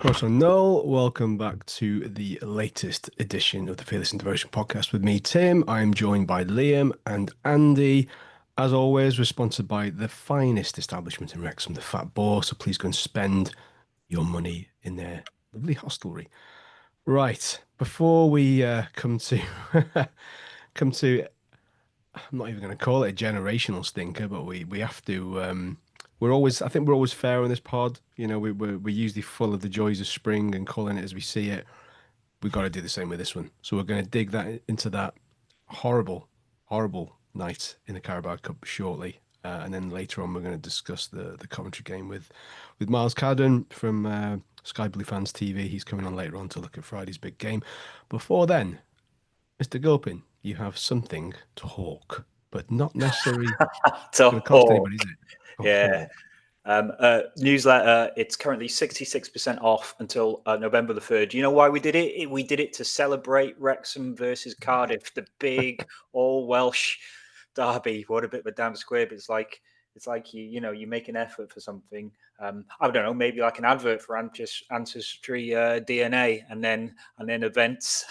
Also, Noel, welcome back to the latest edition of the Fearless and Devotion podcast with me, Tim. I'm joined by Liam and Andy. As always, we're sponsored by the finest establishment in Wrexham, the Fat Boar. So please go and spend your money in their lovely hostelry. Right, before we come to come to I'm not even going to call it a generational stinker, but we have to. We're always, I think we're always fair on this pod. You know, we're usually full of the joys of spring and calling it as we see it. We've got to do the same with this one. So we're going to dig that into that horrible, horrible night in the Carabao Cup shortly, and then later on we're going to discuss the Coventry game with Myles Cadden from Sky Blue Fans TV. He's coming on later on to look at Friday's big game. Before then, Mr. Gilpin, you have something to hawk, but not necessarily To going to cost hawk. anybody, is it? Yeah. Newsletter, it's currently 66% off until November the 3rd. Do you know why we did it? We did it to celebrate Wrexham versus Cardiff, the big all Welsh derby. What a bit of a damn squib. It's like you make an effort for something. I don't know, maybe like an advert for ancestry DNA, and then events.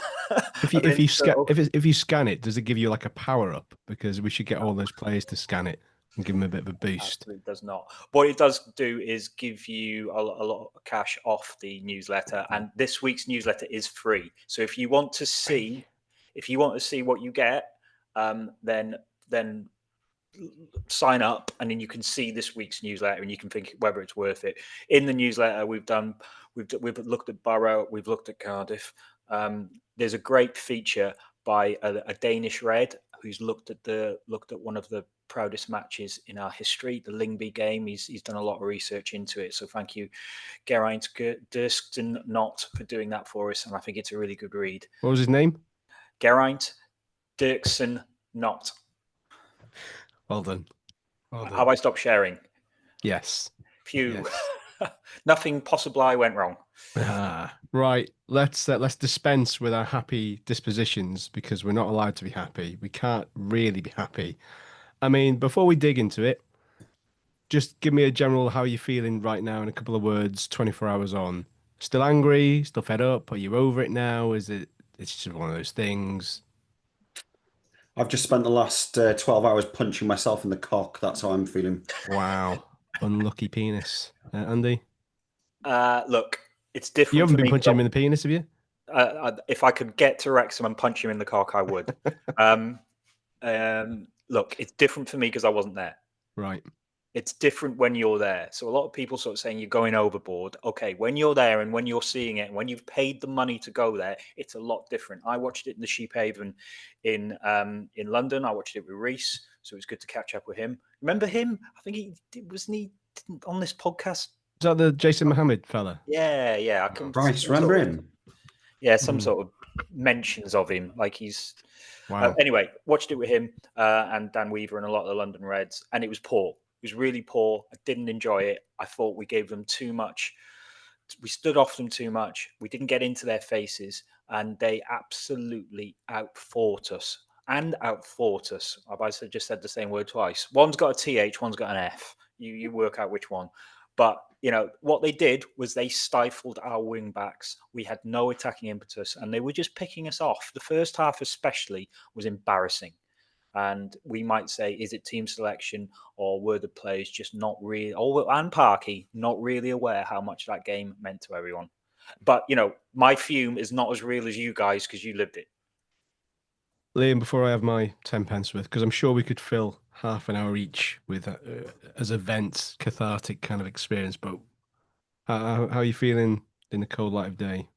If you scan it, does it give you like a power up? Because we should get all those players to scan it and give them a bit of a boost. It does not. What it does do is give you a lot of cash off the newsletter, and this week's newsletter is free. So if you want to see, what you get, then sign up, and then you can see this week's newsletter, and you can think whether it's worth it. In the newsletter, we've looked at Borough, we've looked at Cardiff. There's a great feature by a Danish Red who's looked at one of the proudest matches in our history, the Lyngby game. He's done a lot of research into it. So thank you, Geraint Dirksen Not, for doing that for us. And I think it's a really good read. What was his name? Geraint Dirksen Not. Well done. Have I stopped sharing? Yes. Phew. Yes. Nothing possibly went wrong. Right. Let's dispense with our happy dispositions because we're not allowed to be happy. We can't really be happy. I mean, before we dig into it, just give me a general how you're feeling right now in a couple of words, 24 hours on. Still angry? Still fed up? Are you over it now? It's just one of those things? I've just spent the last 12 hours punching myself in the cock. That's how I'm feeling. Wow. Unlucky penis. Andy? Look, it's different. You haven't been punching him in the penis, have you? If I could get to Wrexham and punch him in the cock, I would. Look, it's different for me because I wasn't there. Right. It's different when you're there. So a lot of people sort of saying you're going overboard. Okay, when you're there and when you're seeing it and when you've paid the money to go there, it's a lot different. I watched it in the Sheep Haven in London. I watched it with Reese, so it was good to catch up with him. Remember him? I think he on this podcast. Is that the Jason Mohammed fella? Yeah. Right, remember him? Yeah, some sort of mentions of him, like he's. Wow. Anyway, watched it with him and Dan Weaver and a lot of the London Reds, and it was poor. It was really poor. I didn't enjoy it. I thought we gave them too much. We stood off them too much. We didn't get into their faces, and they absolutely outfought us. I've just said the same word twice. One's got a TH, one's got an F. You work out which one. But, what they did was they stifled our wing backs. We had no attacking impetus, and they were just picking us off. The first half especially was embarrassing. And we might say, is it team selection or were the players just not really, and Parky, not really aware how much that game meant to everyone? But, my fume is not as real as you guys because you lived it. Liam, before I have my 10 pence worth, because I'm sure we could fill half an hour each with as events, cathartic kind of experience, but how are you feeling in the cold light of day?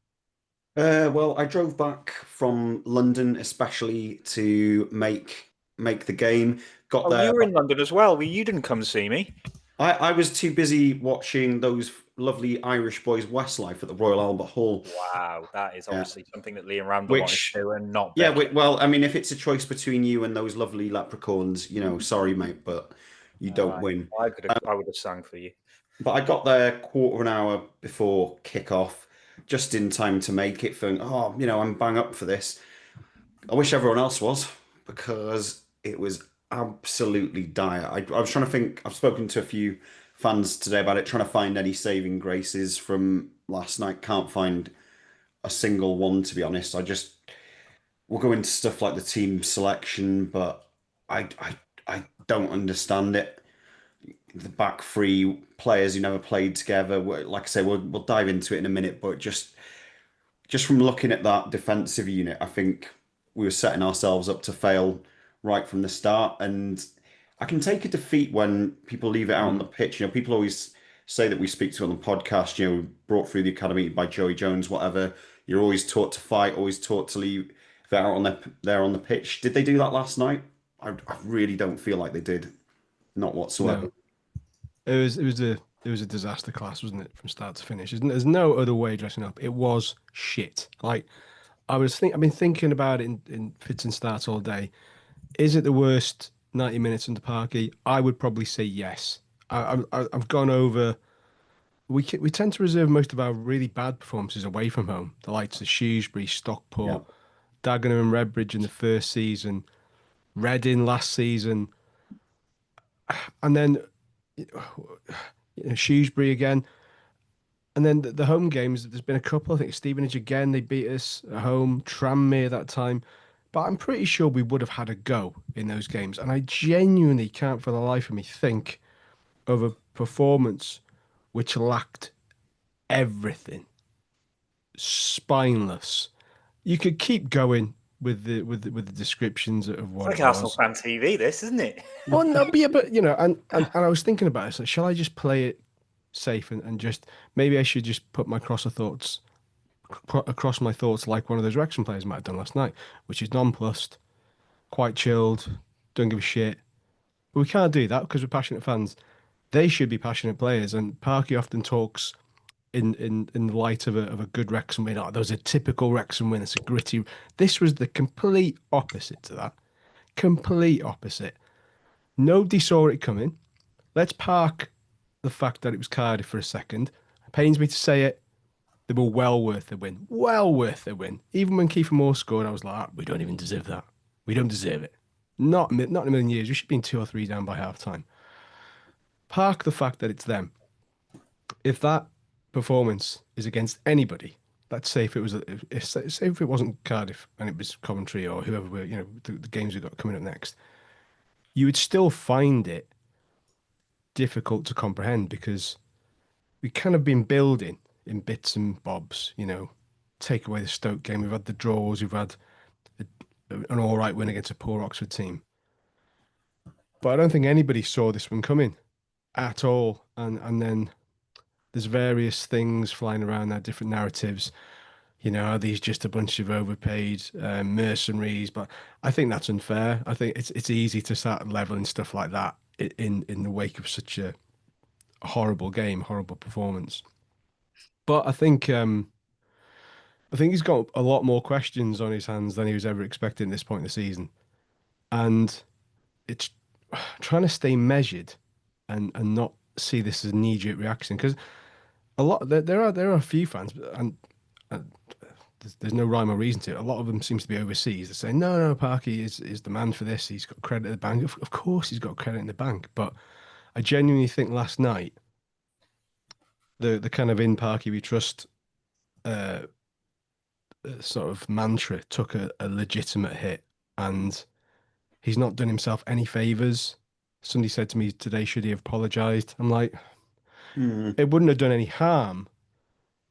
Well, I drove back from London especially to make the game. Got there. You were in London as well. You didn't come see me. I was too busy watching those lovely Irish boys Westlife at the Royal Albert Hall. Wow, that is obviously something that Liam Randall wanted to do and not Becky. Yeah, well, I mean, if it's a choice between you and those lovely leprechauns, sorry, mate, but you don't win. I would have sang for you. But I got there quarter of an hour before kickoff, just in time to make it. I'm bang up for this. I wish everyone else was, because it was absolutely dire. I was trying to think. I've spoken to a few fans today about it, trying to find any saving graces from last night. Can't find a single one, to be honest. We'll go into stuff like the team selection, but I don't understand it. The back three players who never played together. Like I say, we'll dive into it in a minute, but just from looking at that defensive unit, I think we were setting ourselves up to fail right from the start. And I can take a defeat when people leave it out on the pitch. People always say that we speak to on the podcast, brought through the academy by Joey Jones, whatever. You're always taught to fight, always taught to leave it out there on the pitch. Did they do that last night? I really don't feel like they did. Not whatsoever. No, it was a disaster class, wasn't it, from start to finish? There's no other way dressing up. It was shit. Like I've been thinking about it in fits and starts all day. Is it the worst 90 minutes under Parky? I would probably say yes. I've gone over. We tend to reserve most of our really bad performances away from home. The likes of Shrewsbury, Yeah. Stockport, Dagenham and Redbridge in the first season, Reading last season, and then Shrewsbury again. And then the home games, there's been a couple. I think Stevenage again, they beat us at home, Tranmere that time. But I'm pretty sure we would have had a go in those games. And I genuinely can't for the life of me think of a performance which lacked everything. Spineless. You could keep going with the descriptions of what It's it like Arsenal was. fan TV, this, isn't it? Well, no, but yeah, but and I was thinking about it. So shall I just play it safe and just maybe I should just put my cross of thoughts across my thoughts like one of those Wrexham players might have done last night, which is nonplussed, quite chilled, don't give a shit. But we can't do that because we're passionate fans. They should be passionate players, and Parky often talks in the light of a good Wrexham win. Oh, there was a typical Wrexham win. It's a gritty. This was the complete opposite to that. Complete opposite. Nobody saw it coming. Let's park the fact that it was Cardiff for a second. It pains me to say it. They were well worth the win. Well worth the win. Even when Kiefer Moore scored, I was like, "Ah, we don't even deserve that. We don't deserve it. Not in a million years. We should have been 2 or 3 down by half time." Park the fact that it's them. If that performance is against anybody, let's say if it was, say if it wasn't Cardiff and it was Coventry or whoever were, the games we got coming up next, you would still find it difficult to comprehend because we kind of been building in bits and bobs, take away the Stoke game. We've had the draws, we've had an all right win against a poor Oxford team. But I don't think anybody saw this one coming at all. And then there's various things flying around there, different narratives. Are these just a bunch of overpaid mercenaries? But I think that's unfair. I think it's easy to start leveling stuff like that in the wake of such a horrible game, horrible performance. But I think he's got a lot more questions on his hands than he was ever expecting at this point in the season, and it's trying to stay measured and not see this as a knee-jerk reaction because there are a few fans and there's no rhyme or reason to it. A lot of them seems to be overseas. They're saying no, Parky is the man for this. He's got credit in the bank. Of course, he's got credit in the bank, but I genuinely think last night the kind of in Parky we trust uh, sort of mantra took a legitimate hit, and he's not done himself any favors. Somebody said to me today, should he have apologized? I'm like, Hmm. it wouldn't have done any harm.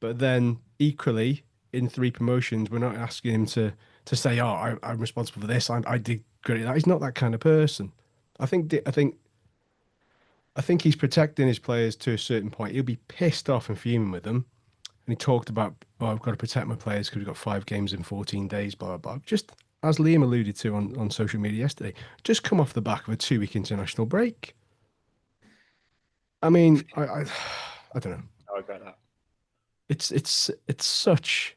But then equally, in 3 promotions, we're not asking him to say, "Oh, I'm responsible for this. I did great." That he's not that kind of person. I think he's protecting his players to a certain point. He'll be pissed off and fuming with them. And he talked about, "Oh, I've got to protect my players because we've got 5 games in 14 days." Blah blah blah. Just as Liam alluded to on social media yesterday, just come off the back of a 2-week international break. I mean, I don't know. I get that. It's such.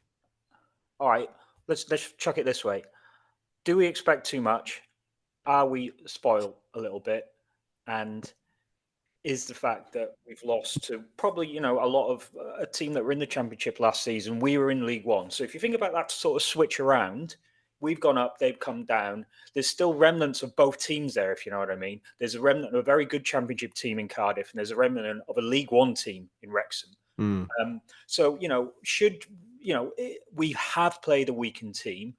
All right, let's chuck it this way. Do we expect too much? Are we spoiled a little bit? And is the fact that we've lost to probably, a lot of a team that were in the Championship last season, we were in League One. So if you think about that sort of switch around, we've gone up, they've come down. There's still remnants of both teams there, if you know what I mean. There's a remnant of a very good Championship team in Cardiff, and there's a remnant of a League One team in Wrexham. So we have played a weakened team.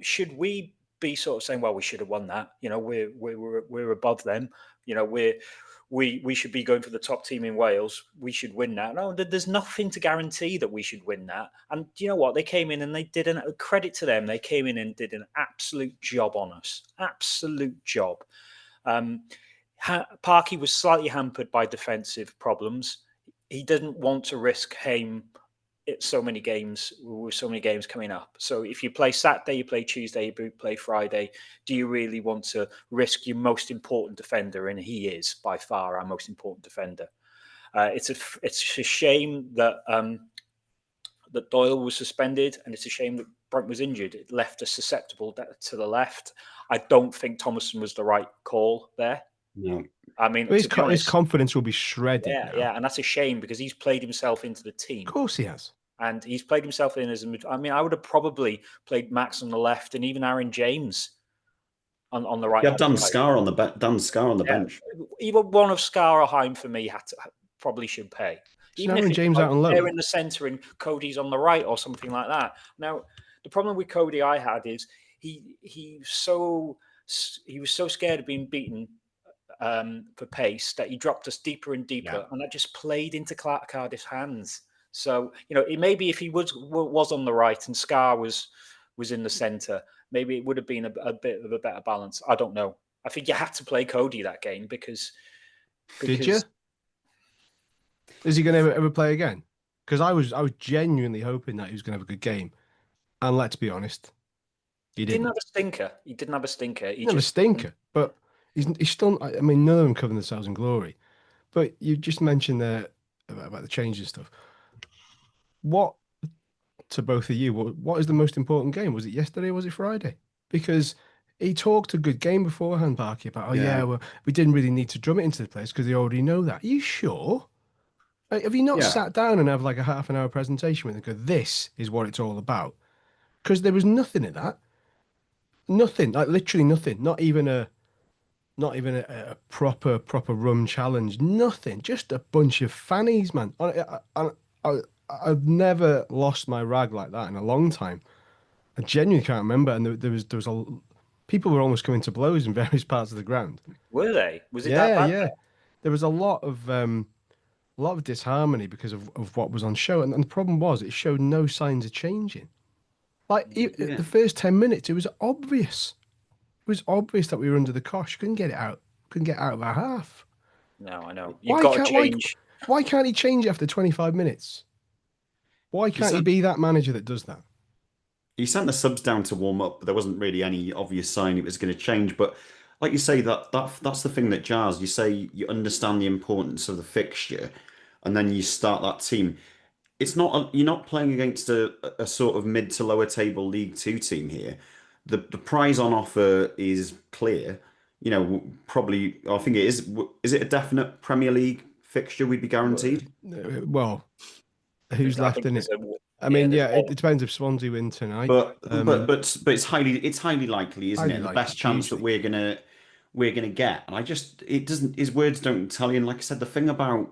Should we be sort of saying, well, we should have won that? We're above them. We should be going for the top team in Wales. We should win that. No, there's nothing to guarantee that we should win that. And do you know what? They came in and they did a credit to them. They came in and did an absolute job on us. Absolute job. Parky was slightly hampered by defensive problems. He didn't want to risk Haim so many games with so many games coming up. So if you play Saturday, you play Tuesday, you play Friday, do you really want to risk your most important defender? And he is by far our most important defender. It's a shame that that Doyle was suspended, and it's a shame that Brent was injured. It left us susceptible to the left. I don't think Thomason was the right call there. No. I mean, his confidence will be shredded. Yeah, and that's a shame because he's played himself into the team. Of course he has. And he's played himself in as I would have probably played Max on the left and even Aaron James on the right. Yeah, Dan Scarr on the bench. Either one of Scarr or Haim for me probably should pay. Even if James out on loan, they're in the centre and Cody's on the right or something like that. Now, the problem with Cody I had is he was so scared of being beaten for pace that he dropped us deeper and deeper, and that just played into Cardiff's hands. So it maybe if he was on the right and Scarr was in the centre, maybe it would have been a bit of a better balance. I don't know. I think you had to play Cody that game because did you? Is he going to ever play again? Because I was genuinely hoping that he was going to have a good game, and let's be honest, he didn't have a stinker. He didn't have a stinker. He didn't have a stinker, but he's still. I mean, none of them covering themselves in glory. But you just mentioned there about the change and stuff. What, to both of you, what is the most important game? Was it yesterday or was it Friday? Because he talked a good game beforehand, Parky, about, well, we didn't really need to drum it into the place because they already know that. Are you sure? Like, have you not sat down and have like a half an hour presentation with them and go, this is what it's all about? Because there was nothing in that. Nothing, like literally nothing. Not even a proper rum challenge. Nothing. Just a bunch of fannies, man. I've never lost my rag like that in a long time. I genuinely can't remember. And there was people were almost coming to blows in various parts of the ground. Were they? Was it that bad? Yeah. There was a lot of disharmony because of what was on show. And the problem was it showed no signs of changing. Like the first 10 minutes, it was obvious. It was obvious that we were under the cosh. Couldn't get it out. Couldn't get out of our half. No, I know. You've got to change. Why can't he change after 25 minutes? Why can't he be that manager that does that? He sent the subs down to warm up, but there wasn't really any obvious sign it was going to change. But like you say, that's the thing that jars. You say you understand the importance of the fixture, and then you start that team. It's not you're not playing against a sort of mid to lower table League Two team here. The prize on offer is clear. Probably I think it is. Is it a definite Premier League fixture we'd be guaranteed? Well, who's left in it? I mean, it depends if Swansea win tonight. But it's highly likely, isn't it? The best chance that we're gonna get. And his words don't tell you. And like I said, the thing about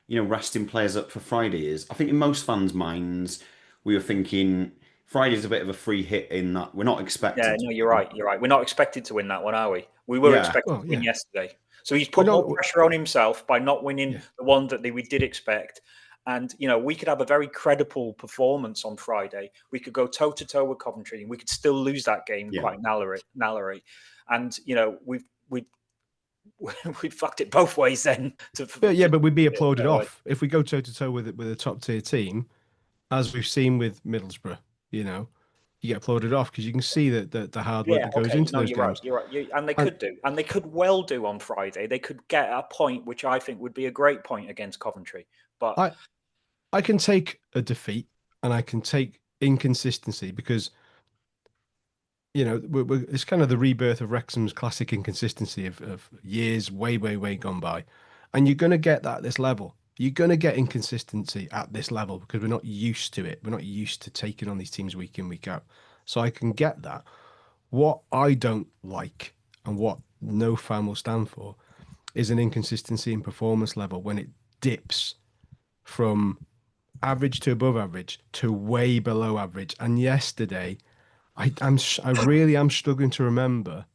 resting players up for Friday is, I think in most fans' minds, we were thinking Friday's a bit of a free hit in that we're not expected. Yeah, no, you're right. You're right. We're not expected to win that one, are we? We were expected to win yesterday. So he's put more pressure on himself by not winning the one that we did expect. And, we could have a very credible performance on Friday. We could go toe-to-toe with Coventry and we could still lose that game quite narrowly. And, we'd fucked it both ways then. But we'd be applauded off. If we go toe-to-toe with a top-tier team, as we've seen with Middlesbrough, you get applauded off because you can see that the hard work that goes into those games. You're right. And they could do. And they could well do on Friday. They could get a point, which I think would be a great point against Coventry. But I can take a defeat and I can take inconsistency because, it's kind of the rebirth of Wrexham's classic inconsistency of years way gone by. And you're going to get that at this level. You're going to get inconsistency at this level because we're not used to it. We're not used to taking on these teams week in, week out. So I can get that. What I don't like and what no fan will stand for is an inconsistency in performance level when it dips from average to above average to way below average. And yesterday, I really am struggling to remember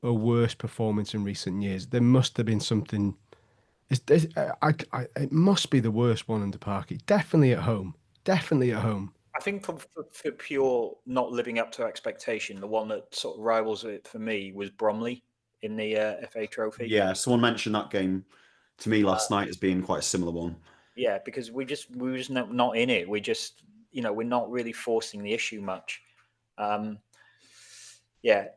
a worse performance in recent years. There must have been something. It must be the worst one under Parky. Definitely at home. Definitely at home. I think for pure not living up to expectation, the one that sort of rivals it for me was Bromley in the FA Trophy. Yeah, someone mentioned that game to me last night as being quite a similar one. Yeah, because we were just not in it. We just, we're not really forcing the issue much. Yeah.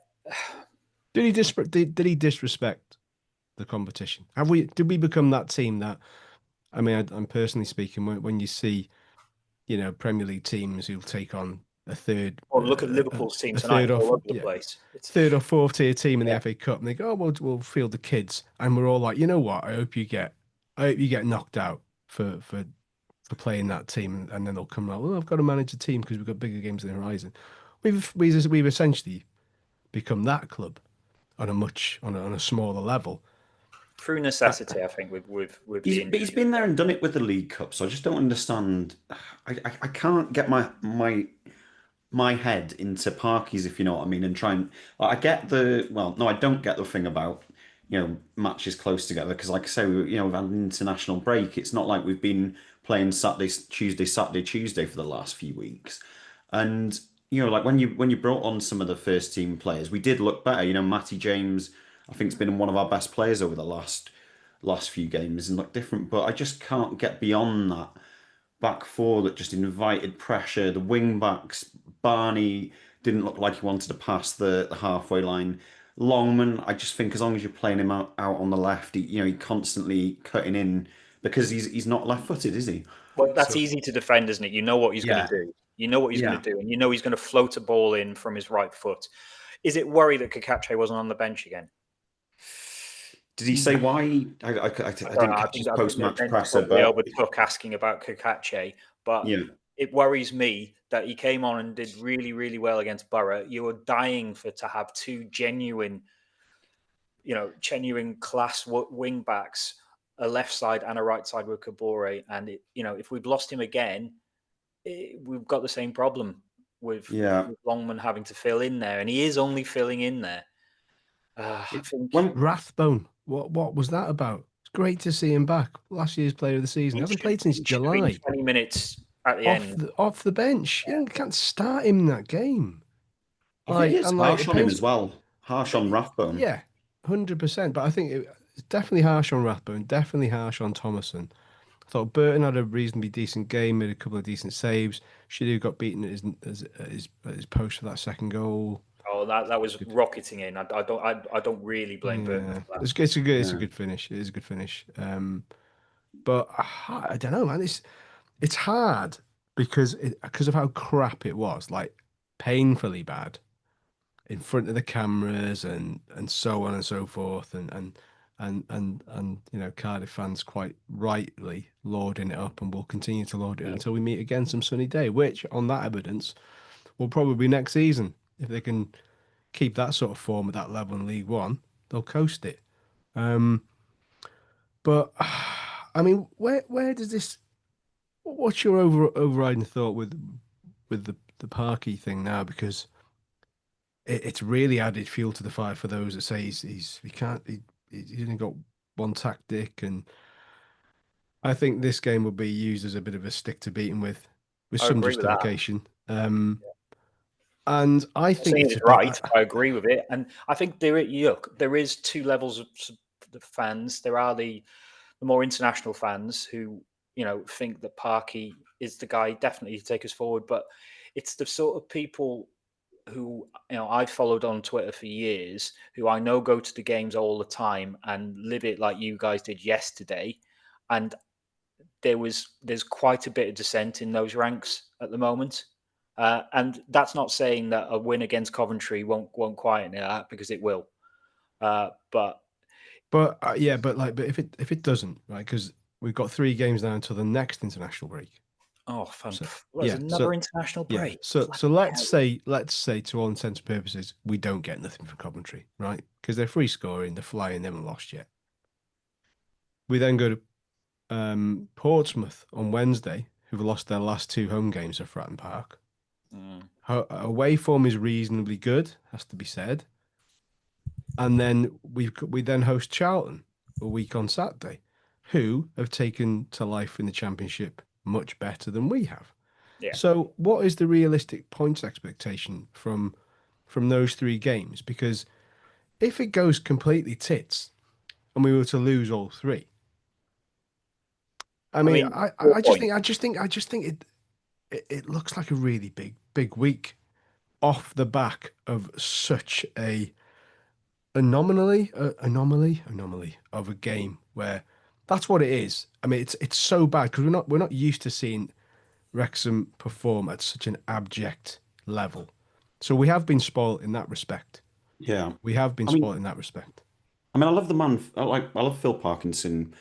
Did he disrespect the competition? Did we become that team that? I mean, I'm personally speaking. When you see, Premier League teams who'll take on a third, Well, look at Liverpool's team a tonight, third or all over the place. third or fourth tier team in the FA Cup, and they go, "Oh, we'll field the kids," and we're all like, "You know what? I hope you get knocked out for playing that team," and then they'll come out. Well, I've got to manage the team because we've got bigger games on the horizon. We've essentially become that club on a smaller level. Through necessity, I think with the But he's been there and done it with the League Cup, so I just don't understand. I can't get my head into Parkies, if you know what I mean, and try and I get I don't get the thing about matches close together because, like I say, we've had an international break. It's not like we've been playing Saturday, Tuesday for the last few weeks, and like when you brought on some of the first team players, we did look better. Matty James, I think, has been one of our best players over the last few games and look different, but I just can't get beyond that back four that just invited pressure. The wing backs, Barney didn't look like he wanted to pass the halfway line. Longman, I just think as long as you're playing him out on the left, he constantly cutting in because he's not left-footed, is he? Well, that's easy to defend, isn't it? You know what he's going to do. You know what he's going to do, and you know he's going to float a ball in from his right foot. Is it worry that Kakache wasn't on the bench again? Did he say why? I didn't catch his post-match presser, they but overtook asking about Kakache. But it worries me that he came on and did really, really well against Borough. You were dying to have two genuine class wing backs, a left side and a right side with Kabore. And if we've lost him again, we've got the same problem with Longman having to fill in there, and he is only filling in there. I think Rathbone. What was that about? It's great to see him back. Last year's player of the season. He hasn't played since July. 20 minutes at the end. Off the bench. You can't start him in that game. I think it's harsh on him as well. Harsh on Rathbone. Yeah, 100%. But I think it's definitely harsh on Rathbone. Definitely harsh on Thomason. I thought Burton had a reasonably decent game, made a couple of decent saves. Should have got beaten at his post for that second goal. Oh, that was rocketing in. I don't really blame Burton for that. It's a good finish. It is a good finish. But I don't know, man. It's hard because of how crap it was, like painfully bad, in front of the cameras and so on and so forth, and Cardiff fans quite rightly lauding it up and will continue to laud it until we meet again some sunny day, which on that evidence will probably be next season. If they can keep that sort of form at that level in League One, they'll coast it. But I mean, where does this? What's your overriding thought with the Parky thing now? Because it's really added fuel to the fire for those that say he's only got one tactic, and I think this game will be used as a bit of a stick to beat him with some justification. And I think it's right. I agree with it, and I think there is two levels of the fans. There are the more international fans who think that Parky is the guy definitely to take us forward, but it's the sort of people who I've followed on Twitter for years, who I know go to the games all the time and live it like you guys did yesterday, and there's quite a bit of dissent in those ranks at the moment. And that's not saying that a win against Coventry won't quieten that, because it will. But if it doesn't, right? Because we've got 3 games now until the next international break. Oh, fun. So, Well, there's another international yeah. break. So Bloody let's say to all intents and purposes, we don't get nothing from Coventry, right? Because they're free scoring, they're flying, they haven't lost yet. We then go to Portsmouth on Wednesday, who've lost their last 2 home games at Fratton Park. Away form is reasonably good, has to be said. And then we then host Charlton a week on Saturday, who have taken to life in the Championship much better than we have. Yeah. So, what is the realistic points expectation from those 3 games? Because if it goes completely tits and we were to lose all 3, I mean, 4 points. I just think it looks like a really big week off the back of such a anomaly of a game where that's what it is. I mean, it's so bad because we're not used to seeing Wrexham perform at such an abject level. So we have been spoiled in that respect. Yeah. We have been I mean, spoiled in that respect. I love the man. I love Phil Parkinson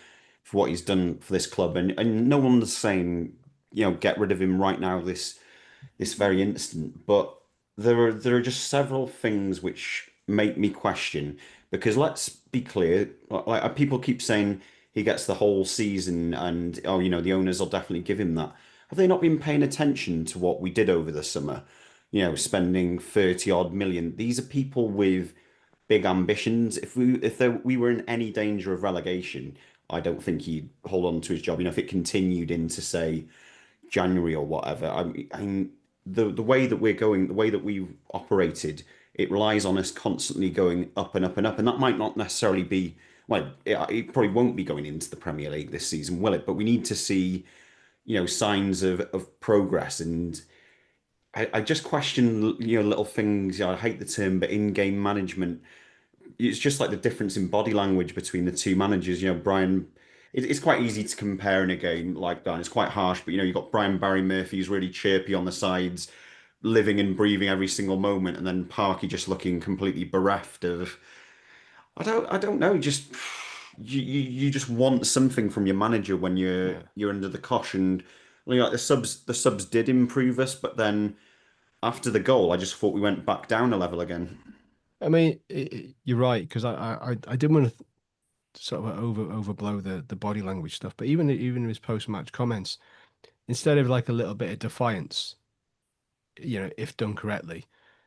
for what he's done for this club, and no one's saying, get rid of him right now, this very instant. But there are just several things which make me question, because let's be clear, like people keep saying he gets the whole season, and oh, the owners will definitely give him that. Have they not been paying attention to what we did over the summer? Spending 30 odd million. These are people with big ambitions. We were in any danger of relegation, I don't think he'd hold on to his job. If it continued into, say, January or whatever. I mean, the way that we're going, the way that we've operated, it relies on us constantly going up and up and up, and that might not necessarily be. Well, it probably won't be going into the Premier League this season, will it? But we need to see, signs of progress, and I just question, little things. I hate the term, but in-game management, it's just like the difference in body language between the 2 managers. Brian, it's quite easy to compare in a game like that. It's quite harsh, but you've got Brian Barry Murphy who's really chirpy on the sides, living and breathing every single moment, and then Parky just looking completely bereft of. I don't know. Just you just want something from your manager when Yeah. you're under the cosh, and like the subs did improve us, but then after the goal, I just thought we went back down a level again. I mean, you're right because I didn't want to sort of overblow the body language stuff, but even his post match comments, instead of like a little bit of defiance, if done correctly,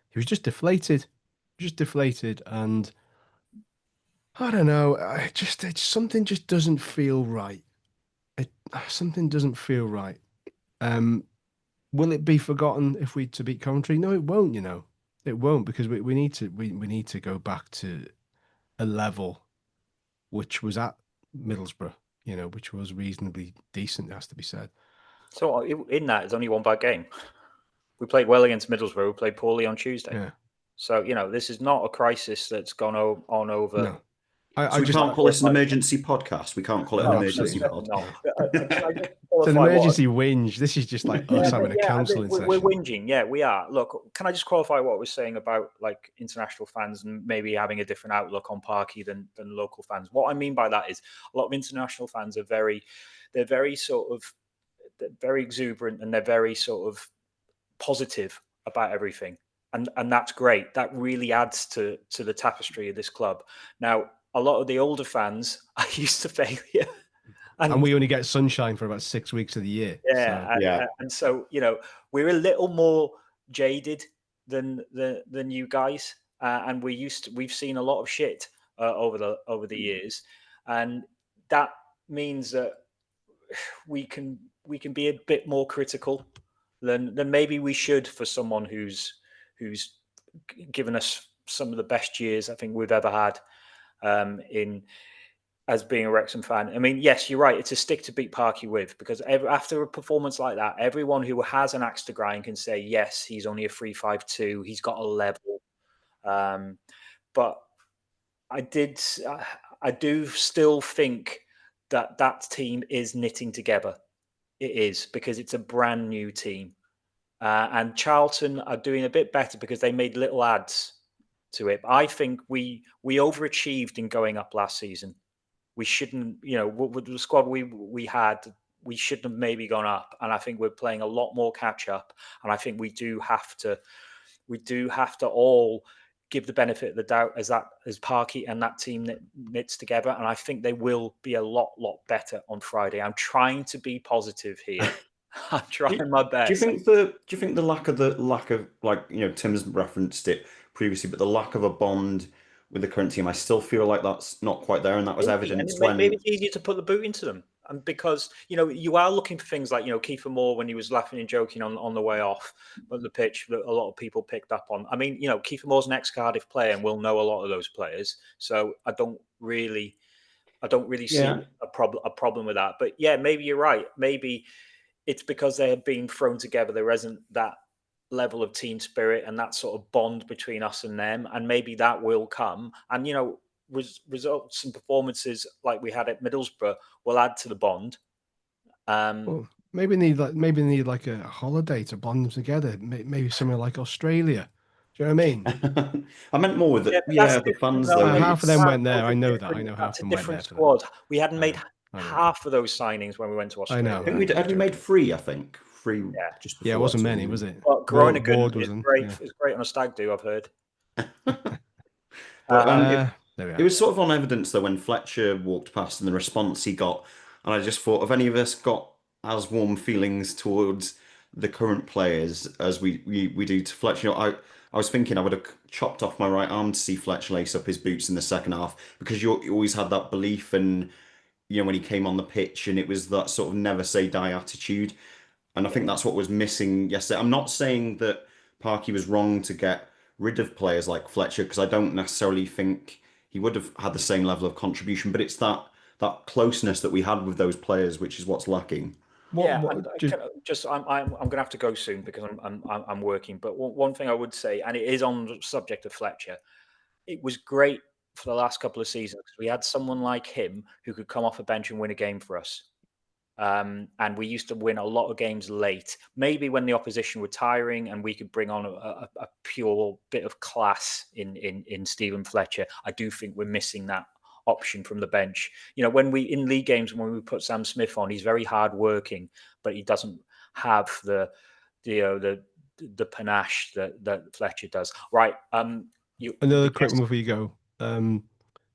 he was just deflated, and I don't know, something just doesn't feel right. Something doesn't feel right. Um, will it be forgotten if we to beat Coventry? No, it won't. It won't because we need to we need to go back to a level which was at Middlesbrough, which was reasonably decent, has to be said. So in that, it's only 1 bad game. We played well against Middlesbrough. We played poorly on Tuesday. Yeah. So, this is not a crisis that's gone on over. No. I So we just can't call this an emergency podcast. We can't call it an No, emergency absolutely pod. no. Can I just It's an qualify what? emergency whinge. This is just like us having a Yeah, I counselling think we're session. whinging. Yeah, we are. Look, can I just qualify what I was saying about like international fans and maybe having a different outlook on Parky than local fans? What I mean by that is a lot of international fans are they're very exuberant and they're very sort of positive about everything. And that's great. That really adds to the tapestry of this club. Now, a lot of the older fans are used to failure. And we only get sunshine for about 6 weeks of the year. Yeah, So. Yeah. and so we're a little more jaded than you guys, and we've seen a lot of shit over the years, and that means that we can be a bit more critical than maybe we should for someone who's given us some of the best years I think we've ever had in as being a Wrexham fan. I mean, yes, you're right. It's a stick to beat Parky with because after a performance like that, everyone who has an axe to grind can say, yes, he's only a 3-5-2. He's got a level. But I do still think that team is knitting together. It is because it's a brand new team. And Charlton are doing a bit better because they made little adds to it. I think we overachieved in going up last season. We shouldn't, with the squad we had, we shouldn't have maybe gone up, and I think we're playing a lot more catch up, and I think we do have to all give the benefit of the doubt as Parky and that team knits together, and I think they will be a lot better on Friday. I'm trying to be positive here. I'm trying my best. Do you think the lack of like, you know, Tim's referenced it previously, but the lack of a bond with the current team, I still feel like that's not quite there, and that was evidenced when maybe it's easier to put the boot into them. And because, you know, you are looking for things like, you know, Kiefer Moore, when he was laughing and joking on the way off the pitch, that a lot of people picked up on. I mean, you know, Kiefer Moore's an ex-Cardiff player and we'll know a lot of those players. So I don't really see a problem with that. But yeah, maybe you're right. Maybe it's because they have been thrown together. There isn't that level of team spirit and that sort of bond between us and them. And maybe that will come. And, you know, results and performances like we had at Middlesbrough will add to the bond. Well, maybe need like a holiday to bond them together. Maybe somewhere like Australia. Do you know what I mean? I meant more with the fans though. Half of them went there. I know that. I know half of them went there. That's a different squad. We hadn't made half of those signings when we went to Australia. I think we made three. I think three. Just before it wasn't many, was it? Well, Groningen is great. It's great on a stag do, I've heard. It was sort of on evidence though when Fletcher walked past and the response he got, and I just thought, have any of us got as warm feelings towards the current players as we do to Fletcher? You know, I was thinking I would have chopped off my right arm to see Fletcher lace up his boots in the second half, because you always had that belief, and you know, when he came on the pitch, and it was that sort of never say die attitude, and I think that's what was missing yesterday. I'm not saying that Parky was wrong to get rid of players like Fletcher, because I don't necessarily think he would have had the same level of contribution, but it's that closeness that we had with those players which is what's lacking. I'm going to have to go soon because I'm working. But one thing I would say, and it is on the subject of Fletcher, it was great for the last couple of seasons. We had someone like him who could come off a bench and win a game for us. And we used to win a lot of games late, maybe when the opposition were tiring, and we could bring on a pure bit of class in Stephen Fletcher. I do think we're missing that option from the bench. You know, when we in league games, when we put Sam Smith on, he's very hard working, but he doesn't have the panache that Fletcher does. Right. Another quick one before you go.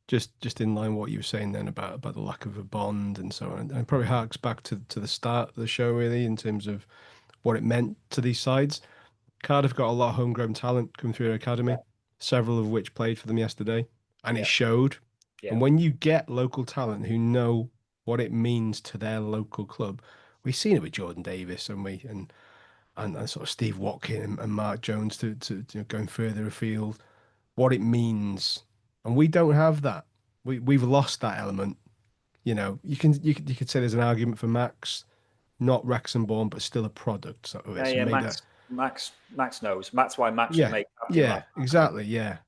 Just in line with what you were saying then about the lack of a bond and so on, and probably harks back to the start of the show really in terms of what it meant to these sides. Cardiff got a lot of homegrown talent coming through their academy, several of which played for them yesterday, and it showed. Yeah. And when you get local talent who know what it means to their local club, we've seen it with Jordan Davis, and sort of Steve Watkin and Mark Jones to going further afield, what it means. And we don't have that. We've lost that element. You know, you could say there's an argument for Max, not Wrexham born, but still a product. So Max knows. That's why Max was made. Exactly. Yeah,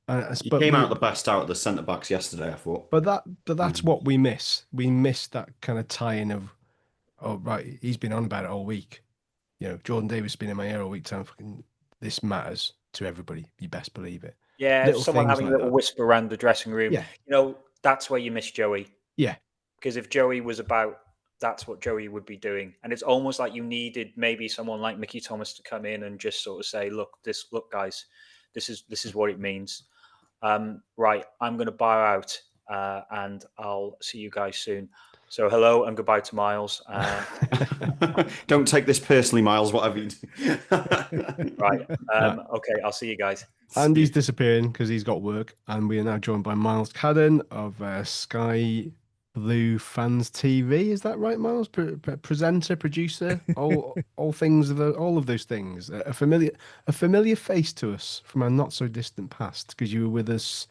he came out the best out of the centre backs yesterday, I thought. But that's what we miss. We miss that kind of tie-in of, oh right, he's been on about it all week. You know, Jordan Davis has been in my ear all week telling fucking this matters to everybody. You best believe it. Yeah, little someone having a little whisper around the dressing room. Yeah. You know, that's where you miss Joey. Yeah. Because if Joey was about, that's what Joey would be doing. And it's almost like you needed maybe someone like Mickey Thomas to come in and just sort of say, look, guys, this is what it means. Right, I'm going to bow out and I'll see you guys soon. So hello and goodbye to Myles. Don't take this personally, Myles, whatever you do. Right. Okay, I'll see you guys. Andy's disappearing because he's got work, and we are now joined by Myles Cadden of Sky Blue Fans TV. Is that right, Myles? Presenter, producer, all things all of those things. A familiar face to us from our not so distant past, because you were with us.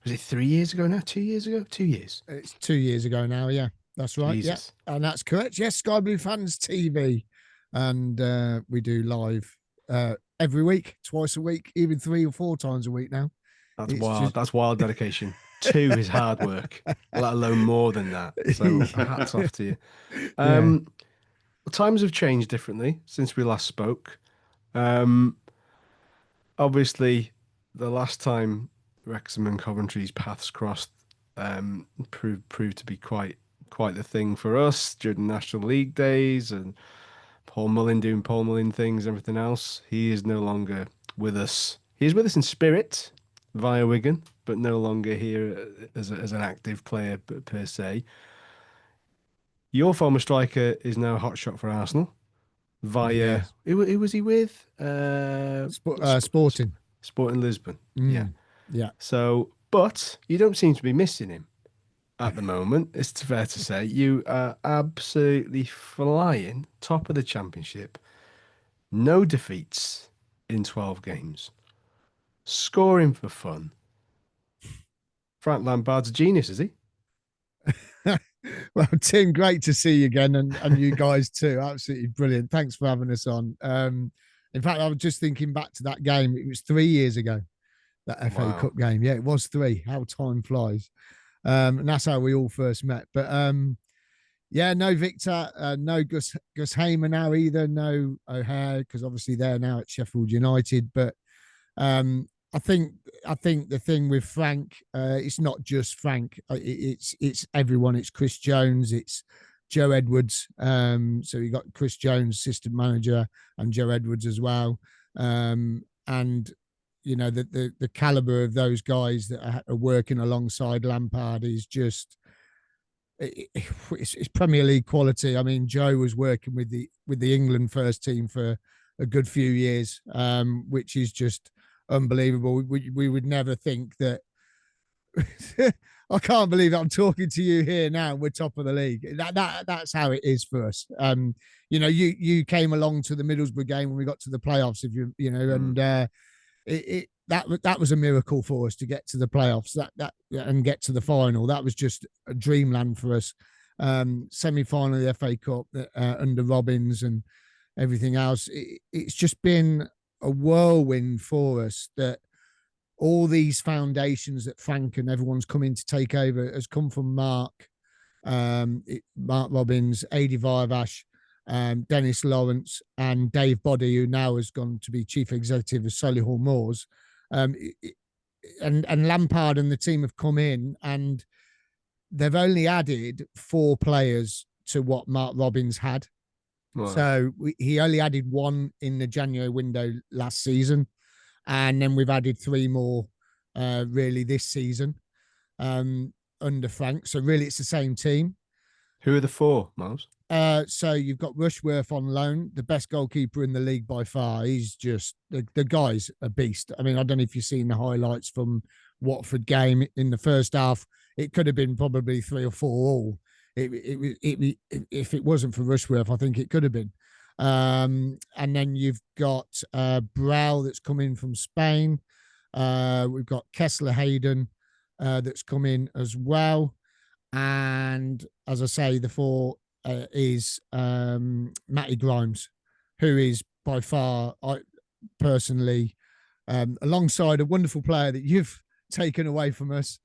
Was it 3 years ago now? 2 years ago? 2 years. It's 2 years ago now. Yeah, that's right. Jesus. Yeah, and that's correct. Yes, Sky Blue Fans TV, and we do live every week, twice a week, even 3 or 4 times a week now. That's wild. That's wild dedication. 2 is hard work, let alone more than that. So hats off to you. Times have changed differently since we last spoke. Obviously, the last time Wrexham and Coventry's paths crossed proved to be quite quite the thing for us during National League days, and Paul Mullin doing Paul Mullin things, everything else. He is no longer with us. He is with us in spirit via Wigan, but no longer here as an active player per se. Your former striker is now a hotshot for Arsenal via Yes. who was he with? Sporting. Sporting Lisbon. Yeah. Yeah. So, but you don't seem to be missing him at the moment. It's fair to say you are absolutely flying, top of the championship. No defeats in 12 games. Scoring for fun. Frank Lampard's a genius, is he? Well, Tim, great to see you again, and you guys too. Absolutely brilliant. Thanks for having us on. In fact, I was just thinking back to that game. It was 3 years ago, that FA Cup game. Yeah, it was 3. How time flies. And that's how we all first met. But yeah, no Victor, no Gus Heyman now either, no O'Hare, because obviously they're now at Sheffield United. But I think the thing with Frank, it's not just Frank. It's everyone. It's Chris Jones. It's Joe Edwards. So you got Chris Jones, assistant manager, and Joe Edwards as well. And you know the caliber of those guys that are working alongside Lampard is just it's Premier League quality. I mean, Joe was working with the England first team for a good few years, which is just unbelievable. We would never think that. I can't believe I'm talking to you here now. We're top of the league. That's how it is for us. You know, you came along to the Middlesbrough game when we got to the playoffs. If you know, and that was a miracle for us to get to the playoffs. That and get to the final. That was just a dreamland for us. Semi-final of the FA Cup under Robbins and everything else. It's just been a whirlwind for us that all these foundations that Frank and everyone's coming to take over has come from Mark Robbins, Adi Varvash, Dennis Lawrence, and Dave Boddy, who now has gone to be chief executive of Solihull Moors. And Lampard and the team have come in and they've only added 4 players to what Mark Robbins had. Wow. So he only added 1 in the January window last season. And then we've added 3 more really this season under Frank. So really it's the same team. Who are the 4, Myles? So you've got Rushworth on loan, the best goalkeeper in the league by far. He's just the guy's a beast. I mean, I don't know if you've seen the highlights from Watford game in the first half. It could have been probably 3 or 4 all. If it wasn't for Rushworth, I think it could have been. And then you've got Brow that's come in from Spain. We've got Kessler Hayden that's come in as well. And as I say, the 4 is Matty Grimes, who is by far, personally, alongside a wonderful player that you've taken away from us.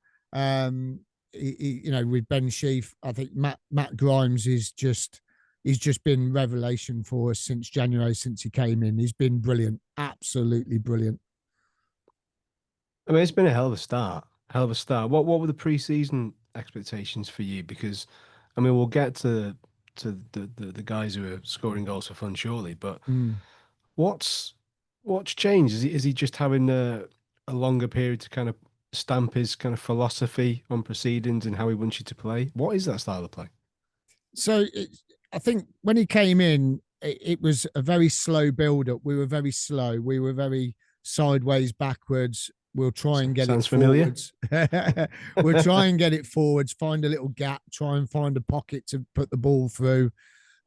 You know, with Ben Sheaf, I think Matt Grimes is just. He's just been revelation for us since January, since he came in. He's been brilliant, absolutely brilliant. I mean, it's been a hell of a start. Hell of a start. What were the pre-season expectations for you? Because, I mean, we'll get to the guys who are scoring goals for fun, surely. But what's changed? Is he just having a longer period to kind of stamp his kind of philosophy on proceedings and how he wants you to play? What is that style of play? So I think when he came in, it was a very slow build-up. We were very slow. We were very sideways, backwards. We'll try and get Sounds it familiar. forwards. We'll try and get it forwards, find a little gap, try and find a pocket to put the ball through.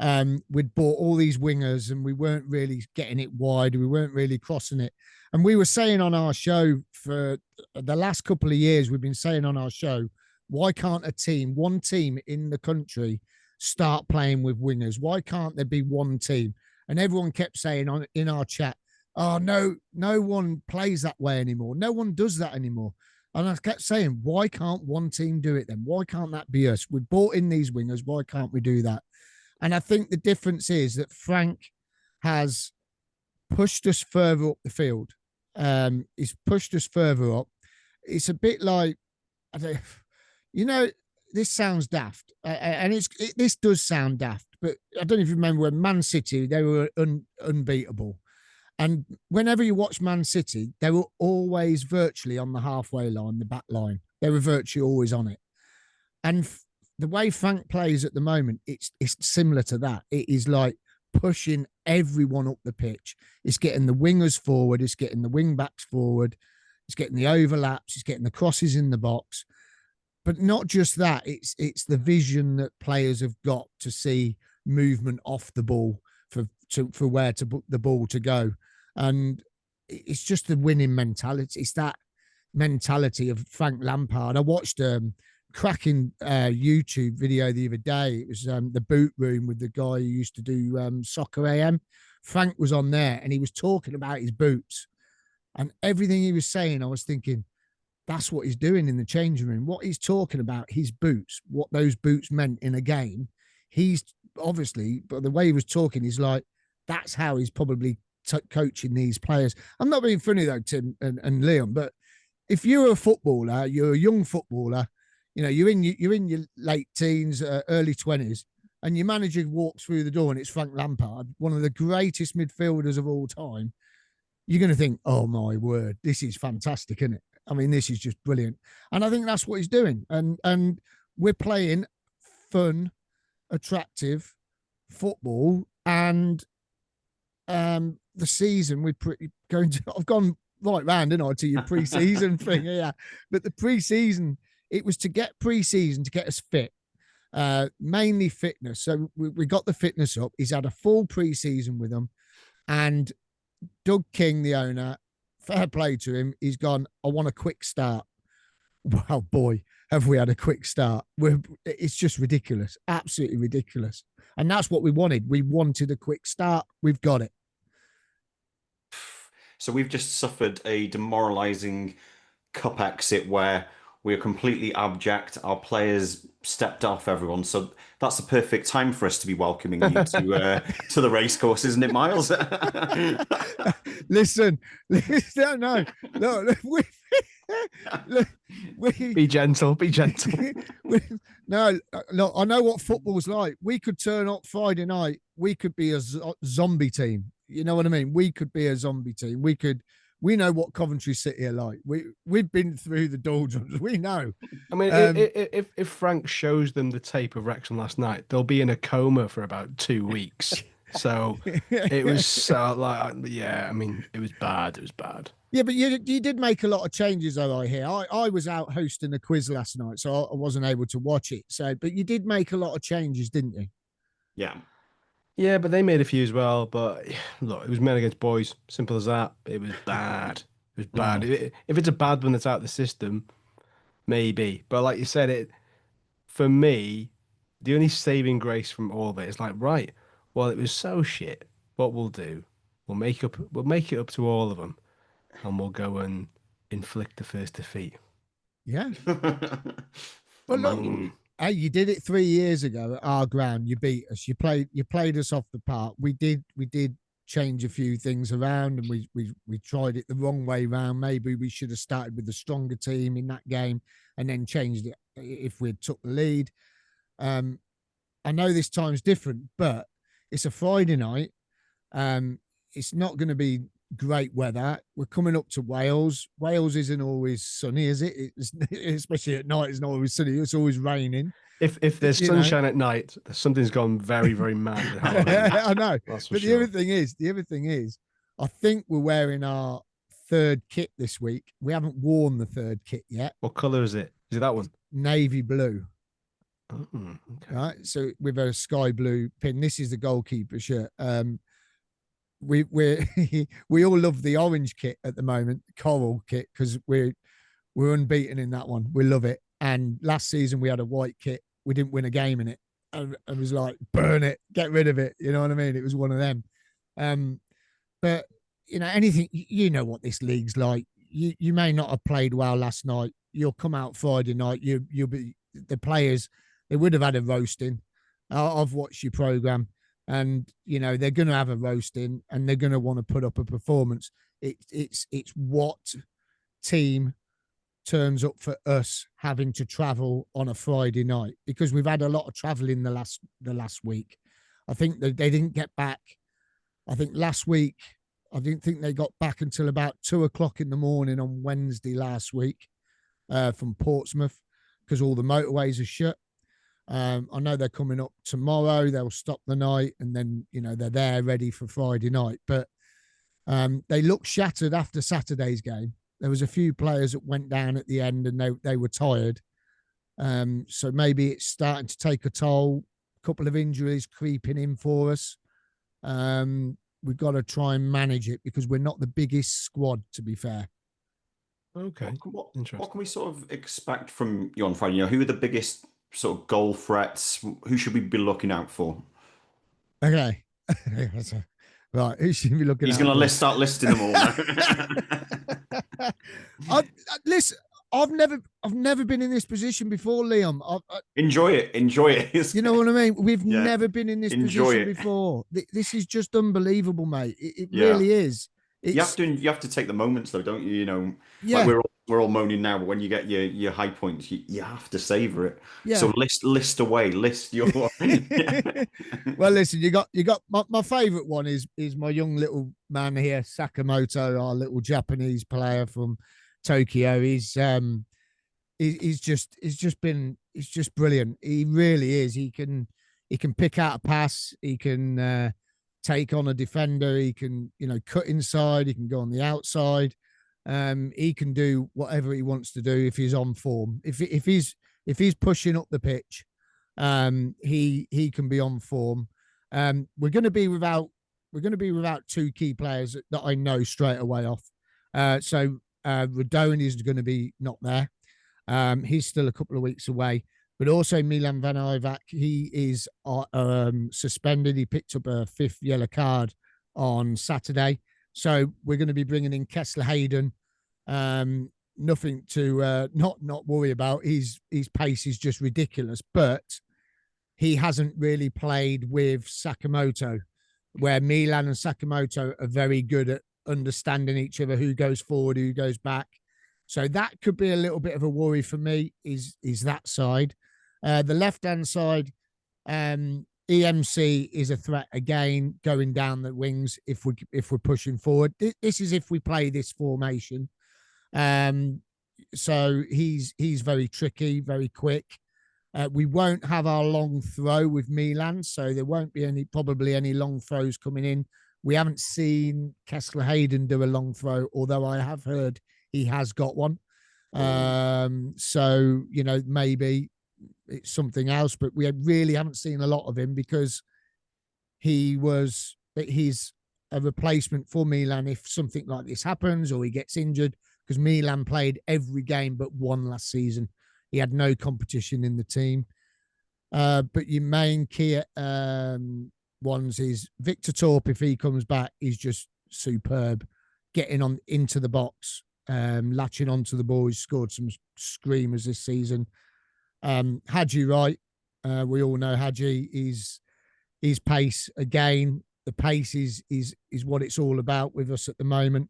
We'd bought all these wingers and we weren't really getting it wide. We weren't really crossing it. And we were saying on our show for the last couple of years, we've been saying on our show, why can't one team in the country start playing with wingers? Why can't there be one team? And everyone kept saying in our chat, oh, no one plays that way anymore. No one does that anymore. And I kept saying, why can't one team do it then? Why can't that be us? We bought in these wingers. Why can't we do that? And I think the difference is that Frank has pushed us further up the field. He's pushed us further up. It's a bit like, you know, this sounds daft, and this does sound daft, but I don't know if you remember when Man City, they were unbeatable. And whenever you watch Man City, they were always virtually on the halfway line, the back line. They were virtually always on it. And the way Frank plays at the moment, it's similar to that. It is like pushing everyone up the pitch. It's getting the wingers forward. It's getting the wing backs forward. It's getting the overlaps. It's getting the crosses in the box. But not just that. It's the vision that players have got to see movement off the ball for where the ball to go. And it's just the winning mentality. It's that mentality of Frank Lampard. I watched cracking YouTube video the other day. It was the boot room with the guy who used to do Soccer AM. Frank was on there and he was talking about his boots, and everything he was saying, I was thinking, that's what he's doing in the changing room. What he's talking about, his boots, what those boots meant in a game. He's obviously, but the way he was talking, he's like, that's how he's probably coaching these players. I'm not being funny though, Tim and Liam, but if you're a footballer, you're a young footballer, you know, you're in your late teens, early 20s, and your manager walks through the door and it's Frank Lampard, one of the greatest midfielders of all time, you're going to think, oh my word, this is fantastic, isn't it? I mean, this is just brilliant. And I think that's what he's doing. And we're playing fun, attractive football. And the season, we're pretty going to, I've gone right round, didn't I, to your pre-season thing. Yeah. But the pre-season, it was to get pre-season to get us fit, mainly fitness. So we got the fitness up. He's had a full pre-season with them. And Doug King, the owner, fair play to him, he's gone, I want a quick start. Well, boy, have we had a quick start. It's just ridiculous, absolutely ridiculous. And that's what we wanted. We wanted a quick start. We've got it. So we've just suffered a demoralising cup exit where we are completely abject. Our players stepped off everyone. So that's the perfect time for us to be welcoming you to the racecourse, isn't it, Myles? Listen, no. Be gentle. No, look, I know what football's like. We could turn up Friday night. We could be a zombie team. You know what I mean? We could be a zombie team. We know what Coventry City are like. We've been through the doldrums. We know. I mean, if Frank shows them the tape of Wrexham last night, they'll be in a coma for about 2 weeks. So it was so like, yeah. I mean, it was bad. It was bad. Yeah, but you did make a lot of changes, though. I hear. I was out hosting a quiz last night, so I wasn't able to watch it. So, but you did make a lot of changes, didn't you? Yeah. Yeah, but they made a few as well. But look, it was men against boys. Simple as that. It was bad. It was bad. If it's a bad one that's out of the system, maybe. But like you said, for me, the only saving grace from all of it is like, right, well, it was so shit. What we'll do, we'll make it up to all of them, and we'll go and inflict the first defeat. Yeah. Well, look, hey, you did it 3 years ago at our ground. You beat us. You played us off the park. We did change a few things around, and we tried it the wrong way round. Maybe we should have started with the stronger team in that game and then changed it if we'd took the lead. I know this time's different, but it's a Friday night. It's not going to be great weather. We're coming up to Wales. Wales isn't always sunny, is it? Especially at night, it's not always sunny. It's always raining. If there's sunshine at night, something's gone very, very mad. I know. That's but sure. the other thing is, I think we're wearing our third kit this week. We haven't worn the third kit yet. What colour is it? Is it that one? Navy blue. Oh, okay. Right. So with a sky blue pin. This is the goalkeeper shirt. We all love the orange kit at the moment, coral kit, because we're unbeaten in that one. We love it. And last season we had a white kit. We didn't win a game in it. I was like, burn it, get rid of it. You know what I mean? It was one of them. But you know, anything, you know what this league's like. You may not have played well last night. You'll come out Friday night. You'll be the players. They would have had a roasting. I've watched your program. And, you know, they're going to have a roasting and they're going to want to put up a performance. It's what team turns up for us having to travel on a Friday night, because we've had a lot of travel in the last week. I think they didn't get back. I think last week, I didn't think they got back until about 2:00 in the morning on Wednesday last week from Portsmouth, because all the motorways are shut. I know they're coming up tomorrow. They'll stop the night, and then they're there ready for Friday night. But they looked shattered after Saturday's game. There was a few players that went down at the end, and they were tired. So maybe it's starting to take a toll. A couple of injuries creeping in for us. We've got to try and manage it, because we're not the biggest squad, to be fair. Okay. What Interesting. can we sort of expect from you on Friday? Who are the biggest sort of goal threats? Who should we be looking out for? Okay. Right. Who should we be looking He's out going to for? start listing them all now. Listen, I've never been in this position before, Liam. Enjoy it. You know what I mean? We've Yeah. never been in this Enjoy position it. before. This is just unbelievable, mate. It Yeah. really is. You have to take the moments though, don't you? Yeah. Like we're all moaning now, but when you get your high points, you have to savor it. Yeah. So list your. Well, listen, you got my favorite one is my young little man here, Sakamoto, our little Japanese player from Tokyo. He's just brilliant. He really is. He can pick out a pass. He can take on a defender. He can cut inside. He can go on the outside. He can do whatever he wants to do if he's on form. If he's pushing up the pitch, he can be on form. We're going to be without two key players that I know straight away off. So Rodon is going to be not there. He's still a couple of weeks away. But also Milan Van Ivak, he is suspended. He picked up a 5th yellow card on Saturday. So we're going to be bringing in Kessler Hayden. Nothing to not worry about. His pace is just ridiculous, but he hasn't really played with Sakamoto, where Milan and Sakamoto are very good at understanding each other, who goes forward, who goes back. So that could be a little bit of a worry for me, is that side. The left-hand side, EMC is a threat again, going down the wings if we're pushing forward. This is if we play this formation. So he's very tricky, very quick. We won't have our long throw with Milan, so there won't be probably any long throws coming in. We haven't seen Kessler Hayden do a long throw, although I have heard he has got one. So maybe it's something else, but we really haven't seen a lot of him, because he's a replacement for Milan if something like this happens or he gets injured, because Milan played every game but one last season. He had no competition in the team. But your main key ones is Victor Torp. If he comes back, he's just superb, getting on into the box, latching onto the ball. He's scored some screamers this season. Haji Wright, we all know Haji is his pace again. The pace is what it's all about with us at the moment.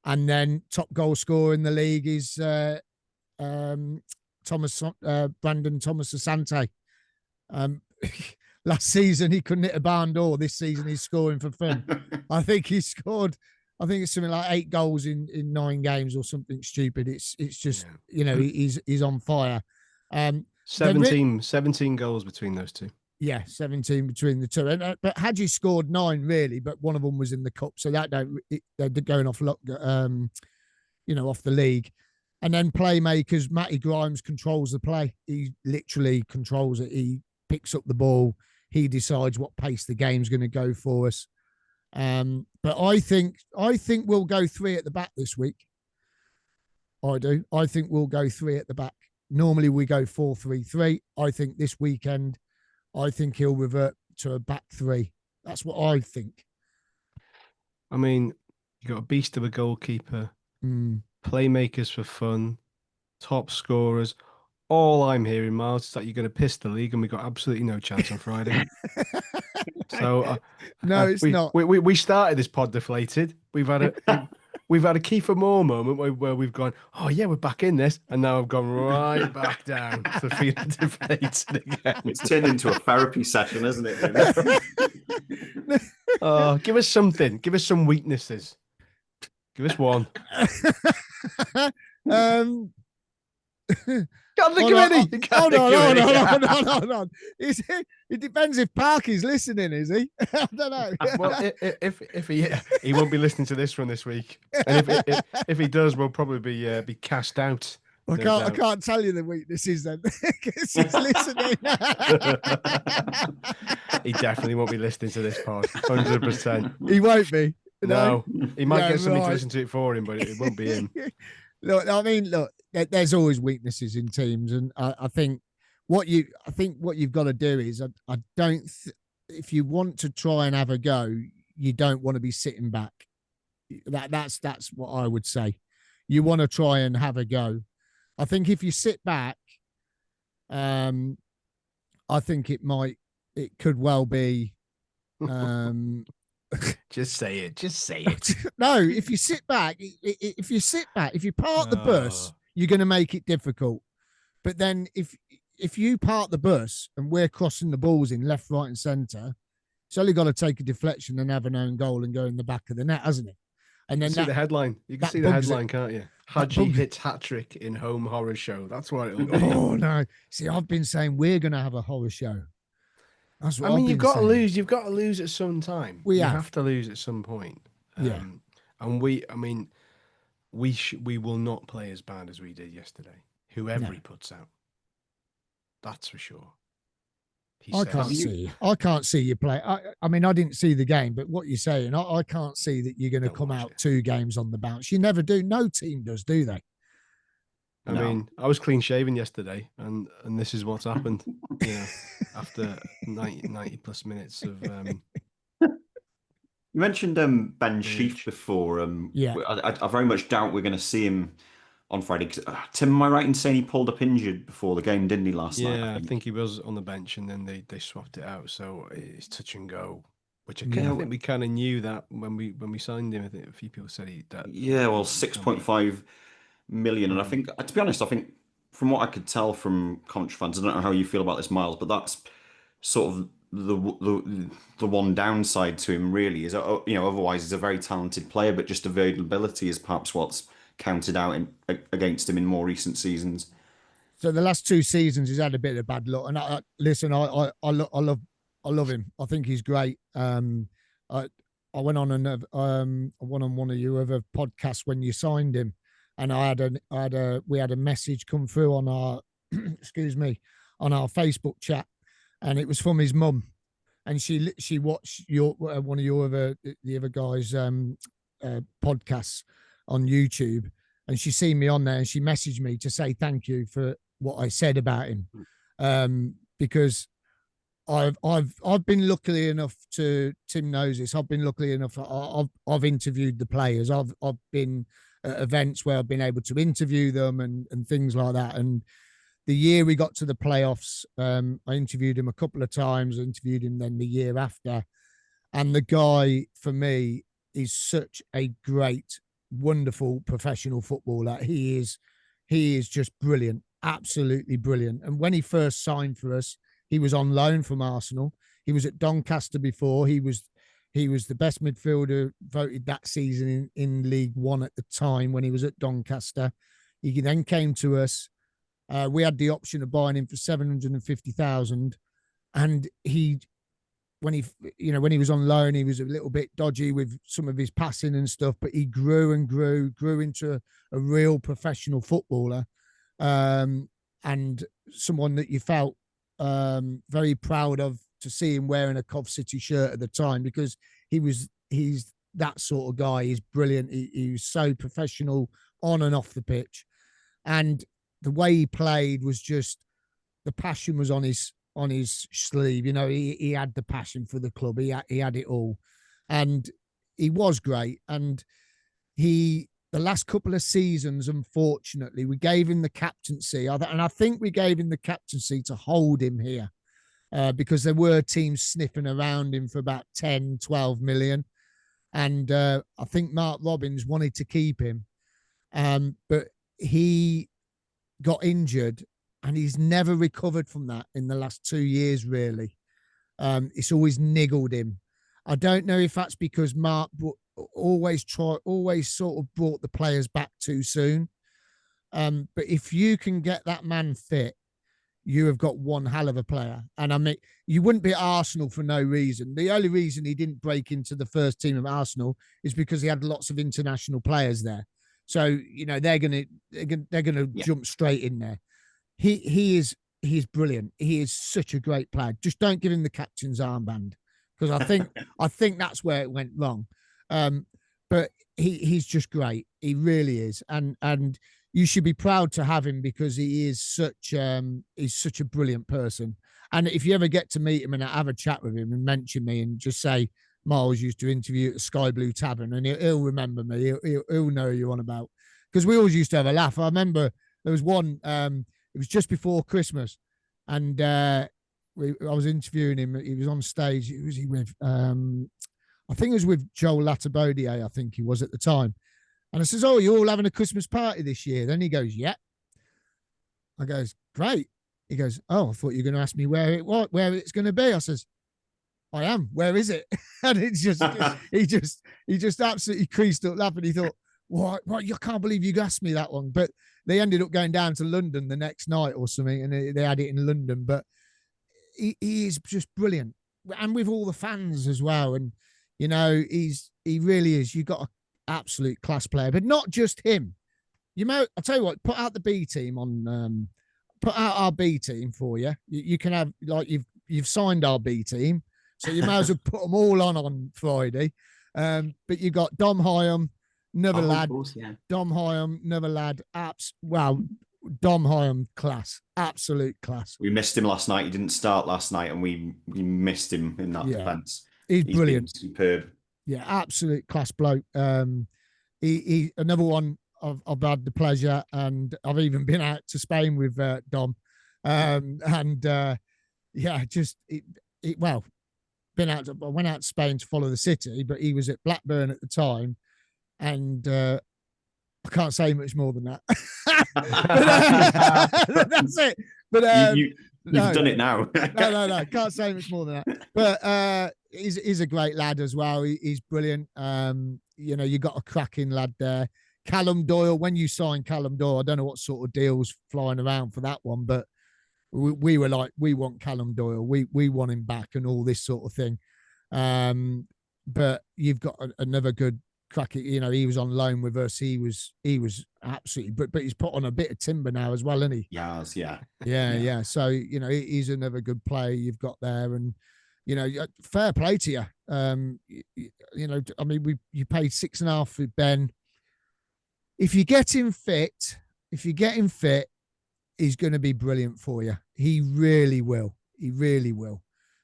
And then top goal scorer in the league is Brandon Thomas-Asante. Last season he couldn't hit a barn door. This season he's scoring for fun. I think it's something like 8 goals in 9 games or something stupid. It's just he's on fire. 17 goals between those two. Yeah, 17 between the two. And but Haji scored 9 really, but one of them was in the cup, so they're going off off the league. And then playmakers, Matty Grimes controls the play. He literally controls it. He picks up the ball. He decides what pace the game's going to go for us. But I think we'll go 3 at the back this week. I do. I think we'll go 3 at the back. Normally we go 4-3-3. I think this weekend, he'll revert to a back 3. That's what I think. I mean, you got a beast of a goalkeeper, playmakers for fun, top scorers. All I'm hearing, Miles, is that you're going to piss the league, and we've got absolutely no chance on Friday. So no, it's not. We started this pod deflated. We've we've had a Kiefer Moore moment where we've gone, oh yeah, we're back in this, and now I've gone right back down to feeling deflated again. It's turned into a therapy session, isn't it? Oh, give us something. Give us some weaknesses. Give us one. Can't think of any. Hold on. It depends if Parky's listening, is he? I don't know. Well, if he won't be listening to this one this week, and if he does, we'll probably be cast out. I can't tell you the weaknesses then because he's listening. He definitely won't be listening to this pod. 100%. He won't be. No, he might get somebody to listen to it for him, but it won't be him. Look, there's always weaknesses in teams, and I think what you've got to do is if you want to try and have a go, you don't want to be sitting back. That's what I would say. You want to try and have a go. I think if you sit back, I think it could well be. Just say it. Just say it. No, if you sit back, if you park the bus, you're going to make it difficult. But then if you park the bus and we're crossing the balls in left, right, and centre, it's only got to take a deflection and have an own goal and go in the back of the net, hasn't it? And then see the headline. You can see the headline, can't you? Haji hits hat-trick in home horror show. That's what it'll be. Oh no! See, I've been saying we're going to have a horror show. That's what you've got to lose. You've got to lose at some time. You have to lose at some point. And we will not play as bad as we did yesterday. Whoever he puts out, that's for sure. I can't see you play. I mean, I didn't see the game, but what you're saying, I can't see that you're going to come out 2 games on the bounce. You never do. No team does, do they? I mean, I was clean shaven yesterday, and this is what's happened. After 90 plus minutes of. You mentioned Ben Sheaf before. I very much doubt we're going to see him on Friday. Tim, am I right in saying he pulled up injured before the game, didn't he, last night? Yeah, I think he was on the bench, and then they swapped it out. So it's touch and go, which I think we kind of knew that when we signed him. I think a few people said that. Yeah, well, 6.5 million, and I think, to be honest, from what I could tell from Coventry fans, I don't know how you feel about this, Myles, but that's sort of the one downside to him, really, is otherwise he's a very talented player, but just availability is perhaps what's counted out against him in more recent seasons. So the last 2 seasons he's had a bit of bad luck, and I love him. I think he's great. I went on one of your other podcasts when you signed him, and we had a message come through on our on our Facebook chat, and it was from his mum, and she watched one of your the other guys' podcasts on YouTube, and she seen me on there, and she messaged me to say thank you for what I said about him, because I've been lucky enough to, Tim knows this, I've been lucky enough, I've interviewed the players, I've been at events where I've been able to interview them and things like that. And the year we got to the playoffs, I interviewed him a couple of times, interviewed him then the year after. And the guy, for me, is such a great, wonderful professional footballer. He is just brilliant, absolutely brilliant. And when he first signed for us, he was on loan from Arsenal. He was at Doncaster before. He was the best midfielder voted that season in League One at the time when he was at Doncaster. He then came to us. We had the option of buying him for 750,000, and when he was on loan, he was a little bit dodgy with some of his passing and stuff, but he grew and grew into a real professional footballer, and someone that you felt very proud of to see him wearing a Cov City shirt at the time, because he's that sort of guy. He's brilliant. He was so professional on and off the pitch, and the way he played was just, the passion was on his sleeve. He had the passion for the club. He had it all, and he was great. And the last couple of seasons, unfortunately, we gave him the captaincy, and I think we gave him the captaincy to hold him here, because there were teams sniffing around him for about 10, 12 million. And I think Mark Robbins wanted to keep him, but he got injured and he's never recovered from that in the last 2 years, really. It's always niggled him. I don't know if that's because Mark always sort of brought the players back too soon. But if you can get that man fit, you have got one hell of a player. And I mean, you wouldn't be at Arsenal for no reason. The only reason he didn't break into the first team of Arsenal is because he had lots of international players there. So, you know, they're gonna jump straight in there. He's brilliant. He is such a great player. Just don't give him the captain's armband, because I think that's where it went wrong. But he's just great. He really is. And you should be proud to have him, because he's such a brilliant person. And if you ever get to meet him and have a chat with him and mention me and just say Myles used to interview at the Sky Blue Tavern, and he'll remember me. He'll know who you're on about, because we always used to have a laugh. I remember there was one. It was just before Christmas, and I was interviewing him. He was on stage. Who was he with? I think it was with Joel Latabodier, I think he was at the time. And I says, "Oh, you're all having a Christmas party this year?" Then he goes, "Yeah." I goes, "Great." He goes, "Oh, I thought you were going to ask me where it's going to be." I says, "I am. Where is it?" And it's just he just absolutely creased up laughing. He thought, "What? You can't believe you asked me that one." But they ended up going down to London the next night or something, and they had it in London. But he is just brilliant, and with all the fans as well. And you know, he really is. You got an absolute class player, but not just him. You know, I'll tell you what. Put out the B team on. Put out our B team for you. You can have, like, you've signed our B team, so you may as well put them all on Friday. But you got Dom Hyam, another lad. Course, yeah. Dom Hyam, another lad. Dom Hyam, class, absolute class. We missed him last night. He didn't start last night, and we missed him in that defence. He's brilliant. Superb. Yeah, absolute class bloke. He another one. I've had the pleasure, and I've even been out to Spain with Dom, been out. I went out to Spain to follow the city, but he was at Blackburn at the time, and I can't say much more than that. But, that's it. But You've done it now. no, can't say much more than that. But he's a great lad as well. He's brilliant. You know, you got a cracking lad there. Callum Doyle, when you signed Callum Doyle, I don't know what sort of deals flying around for that one, but we were like, we want Callum Doyle, we want him back, and all this sort of thing. But you've got another good crack. You know, he was on loan with us. He was absolutely, but he's put on a bit of timber now as well, isn't he? Yeah. So you know, he's another good player you've got there, and you know, fair play to you. You know, I mean, you paid 6.5 for Ben. If you get him fit, he's going to be brilliant for you. He really will.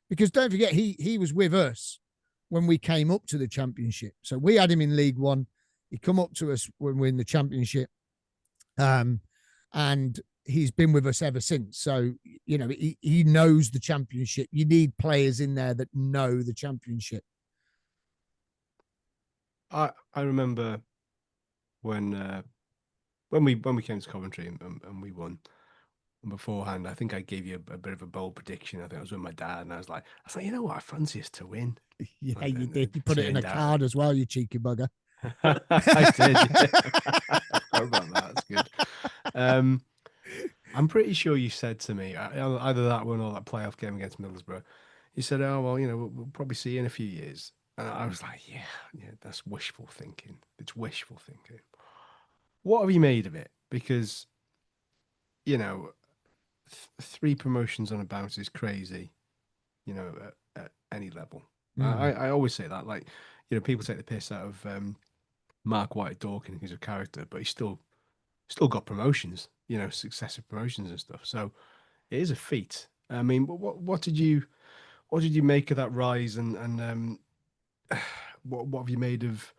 Because don't forget, he was with us when we came up to the Championship. So we had him in League One. He come up to us when we're in the Championship. And he's been with us ever since. So, you know, he knows the Championship. You need players in there that know the Championship. I remember when we came to Coventry and we won. And beforehand, I think I gave you a bit of a bold prediction. I think I was with my dad, and I was like, you know what, I fancy us to win. Yeah, you did. You put it in a card as well, you cheeky bugger. I did. Yeah. How about that? That's good. I'm pretty sure you said to me, either that one or that playoff game against Middlesbrough, you said, "Oh well, you know, we'll probably see you in a few years." And I was like, yeah, that's wishful thinking. It's wishful thinking. What have you made of it? Because, you know, 3 promotions on a bounce is crazy, you know, at any level. I always say that, like, you know, people take the piss out of Mark White Dorking, who's a character, but he's still got promotions, you know, successive promotions and stuff. So it is a feat. I mean, what did you make of that rise, and what have you made of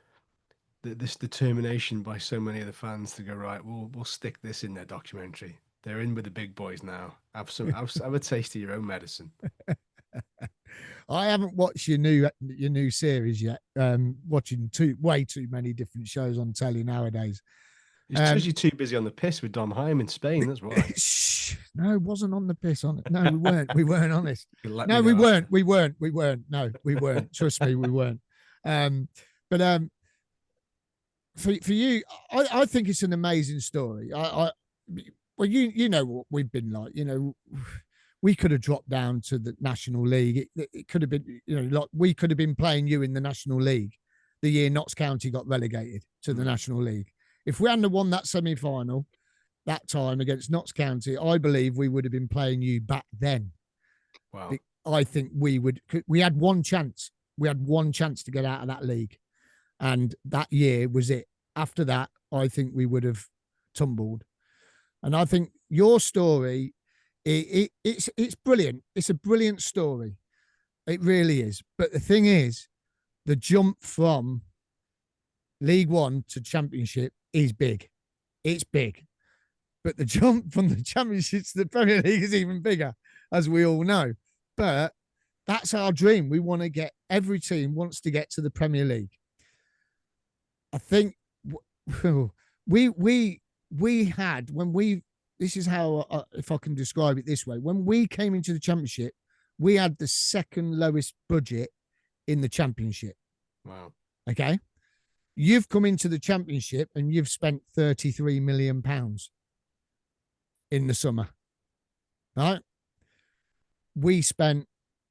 this determination by so many of the fans to go, right, we'll stick this in their documentary. They're in with the big boys now. Have a taste of your own medicine. I haven't watched your new series yet. Watching way too many different shows on telly nowadays. It's because you're too busy on the piss with Dom Hyam in Spain. That's why. No, it wasn't on the piss on it. No, we weren't. We weren't honest. No, we know weren't. We weren't. We weren't. No, we weren't. Trust me, we weren't. But for you, I think it's an amazing story. Well, you know what we've been like. You know, we could have dropped down to the National League. It could have been, you know, like we could have been playing you in the National League the year Notts County got relegated to the National League. If we hadn't won that semi-final that time against Notts County, I believe we would have been playing you back then. Wow. I think we would. We had one chance. We had one chance to get out of that league, and that year was it. After that, I think we would have tumbled. And I think your story, it's brilliant. It's a brilliant story. It really is. But the thing is, the jump from League One to Championship is big. It's big. But the jump from the Championship to the Premier League is even bigger, as we all know. But that's our dream. We want to get, every team wants to get to the Premier League. I think we had, when we, this is how, if I can describe it this way, when we came into the Championship, we had the second lowest budget in the Championship. Wow. Okay. You've come into the Championship and you've spent £33 million in the summer, right? We spent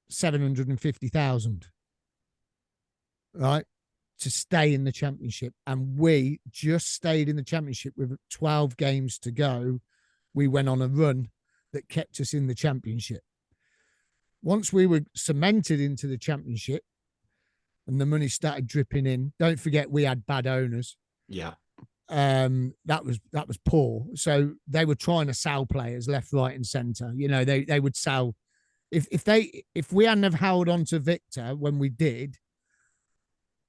750,000, right, to stay in the Championship, and we just stayed in the Championship with 12 games to go. We went on a run that kept us in the Championship. Once we were cemented into the Championship and the money started dripping in, don't forget we had bad owners. Yeah. That was poor. So they were trying to sell players left, right, and centre. You know, they would sell. If we hadn't have held on to Victor when we did,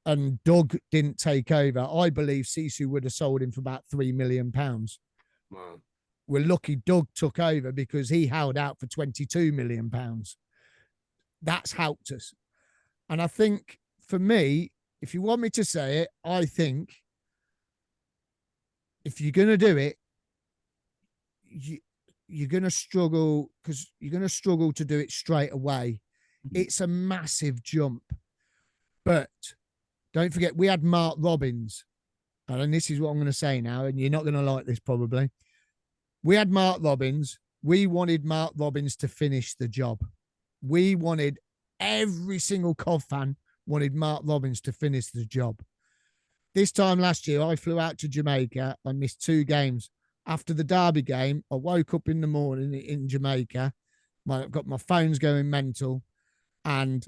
and Doug didn't take over, I believe Sisu would have sold him for about £3 million. Wow. We're lucky Doug took over because he held out for £22 million. That's helped us. And I think for me, if you want me to say it, I think if you're going to do it, you're going to struggle, because you're going to struggle to do it straight away. It's a massive jump. But don't forget, we had Mark Robbins. And this is what I'm going to say now, and you're not going to like this probably. We had Mark Robbins. We wanted Mark Robbins to finish the job. We wanted, every single Cov fan wanted Mark Robbins to finish the job. This time last year, I flew out to Jamaica. I missed 2 games. After the Derby game, I woke up in the morning in Jamaica. I've got my phone's going mental, and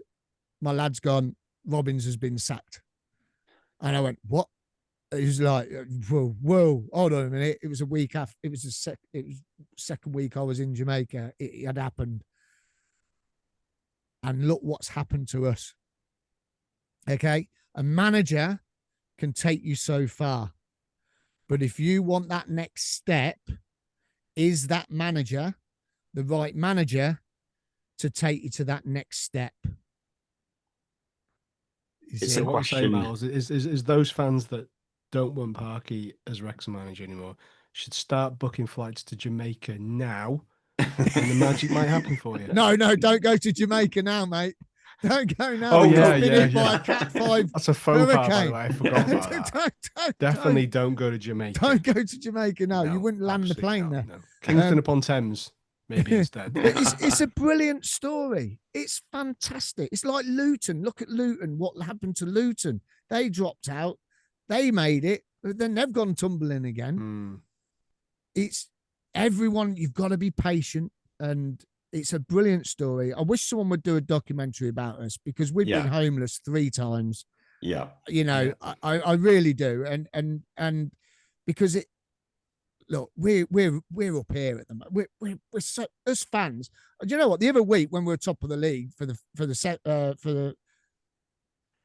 my lad's gone, Robbins has been sacked. And I went, what? It was like, whoa, hold on a minute. It was a week after. It was second week I was in Jamaica. It had happened. And look what's happened to us. Okay? A manager can take you so far. But if you want that next step, is that manager the right manager to take you to that next step? It's a what I'm saying, question. Miles, is those fans that don't want Parky as Wrexham manager anymore should start booking flights to Jamaica now, and the magic might happen for you. No, don't go to Jamaica now, mate. Don't go now. Oh, yeah, Been yeah, hit by yeah. a Cat 5 That's a faux pas, by the hurricane. way. I forgot about that. Definitely don't go to Jamaica. Don't go to Jamaica now. No, you wouldn't land the absolutely plane not, there. no. Kingston upon Thames, maybe instead. But it's a brilliant story. It's fantastic. It's like Luton. Look at Luton. What happened to Luton? They dropped out. They made it, but then they've gone tumbling again. It's everyone. You've got to be patient, and it's a brilliant story. I wish someone would do a documentary about us, because we've been homeless 3 times. Yeah. You know, yeah. I really do. And because it, look, we're up here at the moment. We're so, as fans. Do you know what? The other week when we were top of the league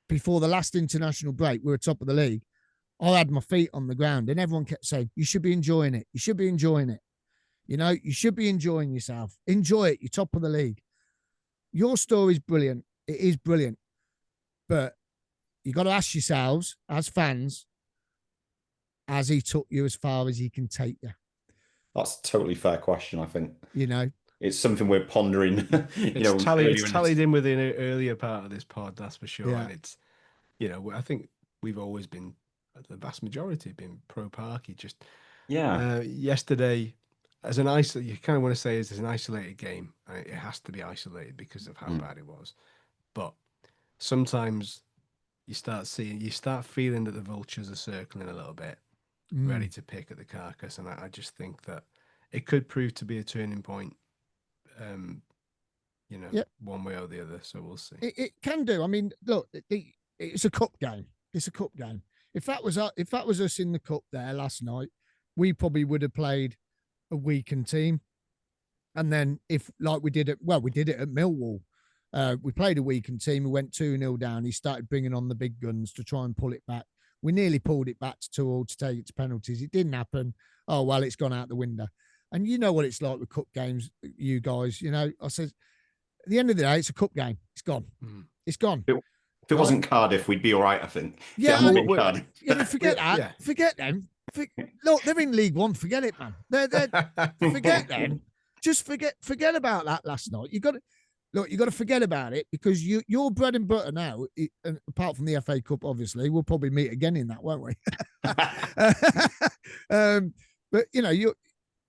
before the last international break, we were top of the league. I had my feet on the ground, and everyone kept saying, "You should be enjoying it. You should be enjoying it. You know, you should be enjoying yourself. Enjoy it. You're top of the league." Your story's brilliant. It is brilliant. But you got to ask yourselves, as fans, has he took you as far as he can take you? That's a totally fair question, I think. You know, It's something we're pondering, It's tallied in with an earlier part of this pod, that's for sure. Yeah. And it's, I think we've always been, the vast majority have been pro Parky. Just yesterday, as an you kind of want to say it's an isolated game. It has to be isolated because of how bad it was. But sometimes you start feeling that the vultures are circling a little bit, ready to pick at the carcass. And I just think that it could prove to be a turning point. One way or the other. So we'll see. It can do. I mean, look, it's a cup game. It's a cup game. If that was us in the cup there last night, we probably would have played a weakened team. And then if like we did it at Millwall. We played a weakened team. We went 2-0 down. He started bringing on the big guns to try and pull it back. We nearly pulled it back to 2-2 to take it to penalties. It didn't happen. Oh, well, it's gone out the window. And you know what it's like with cup games, you guys. I said, at the end of the day, it's a cup game. It's gone. It's gone. If it wasn't Cardiff, we'd be all right, I think. Yeah, Cardiff. Forget that. Yeah. Forget them. Look, they're in League One. Forget it, man. Forget them. Just forget about that last night. You got to forget about it because your bread and butter now, and apart from the FA Cup, obviously, we'll probably meet again in that, won't we? But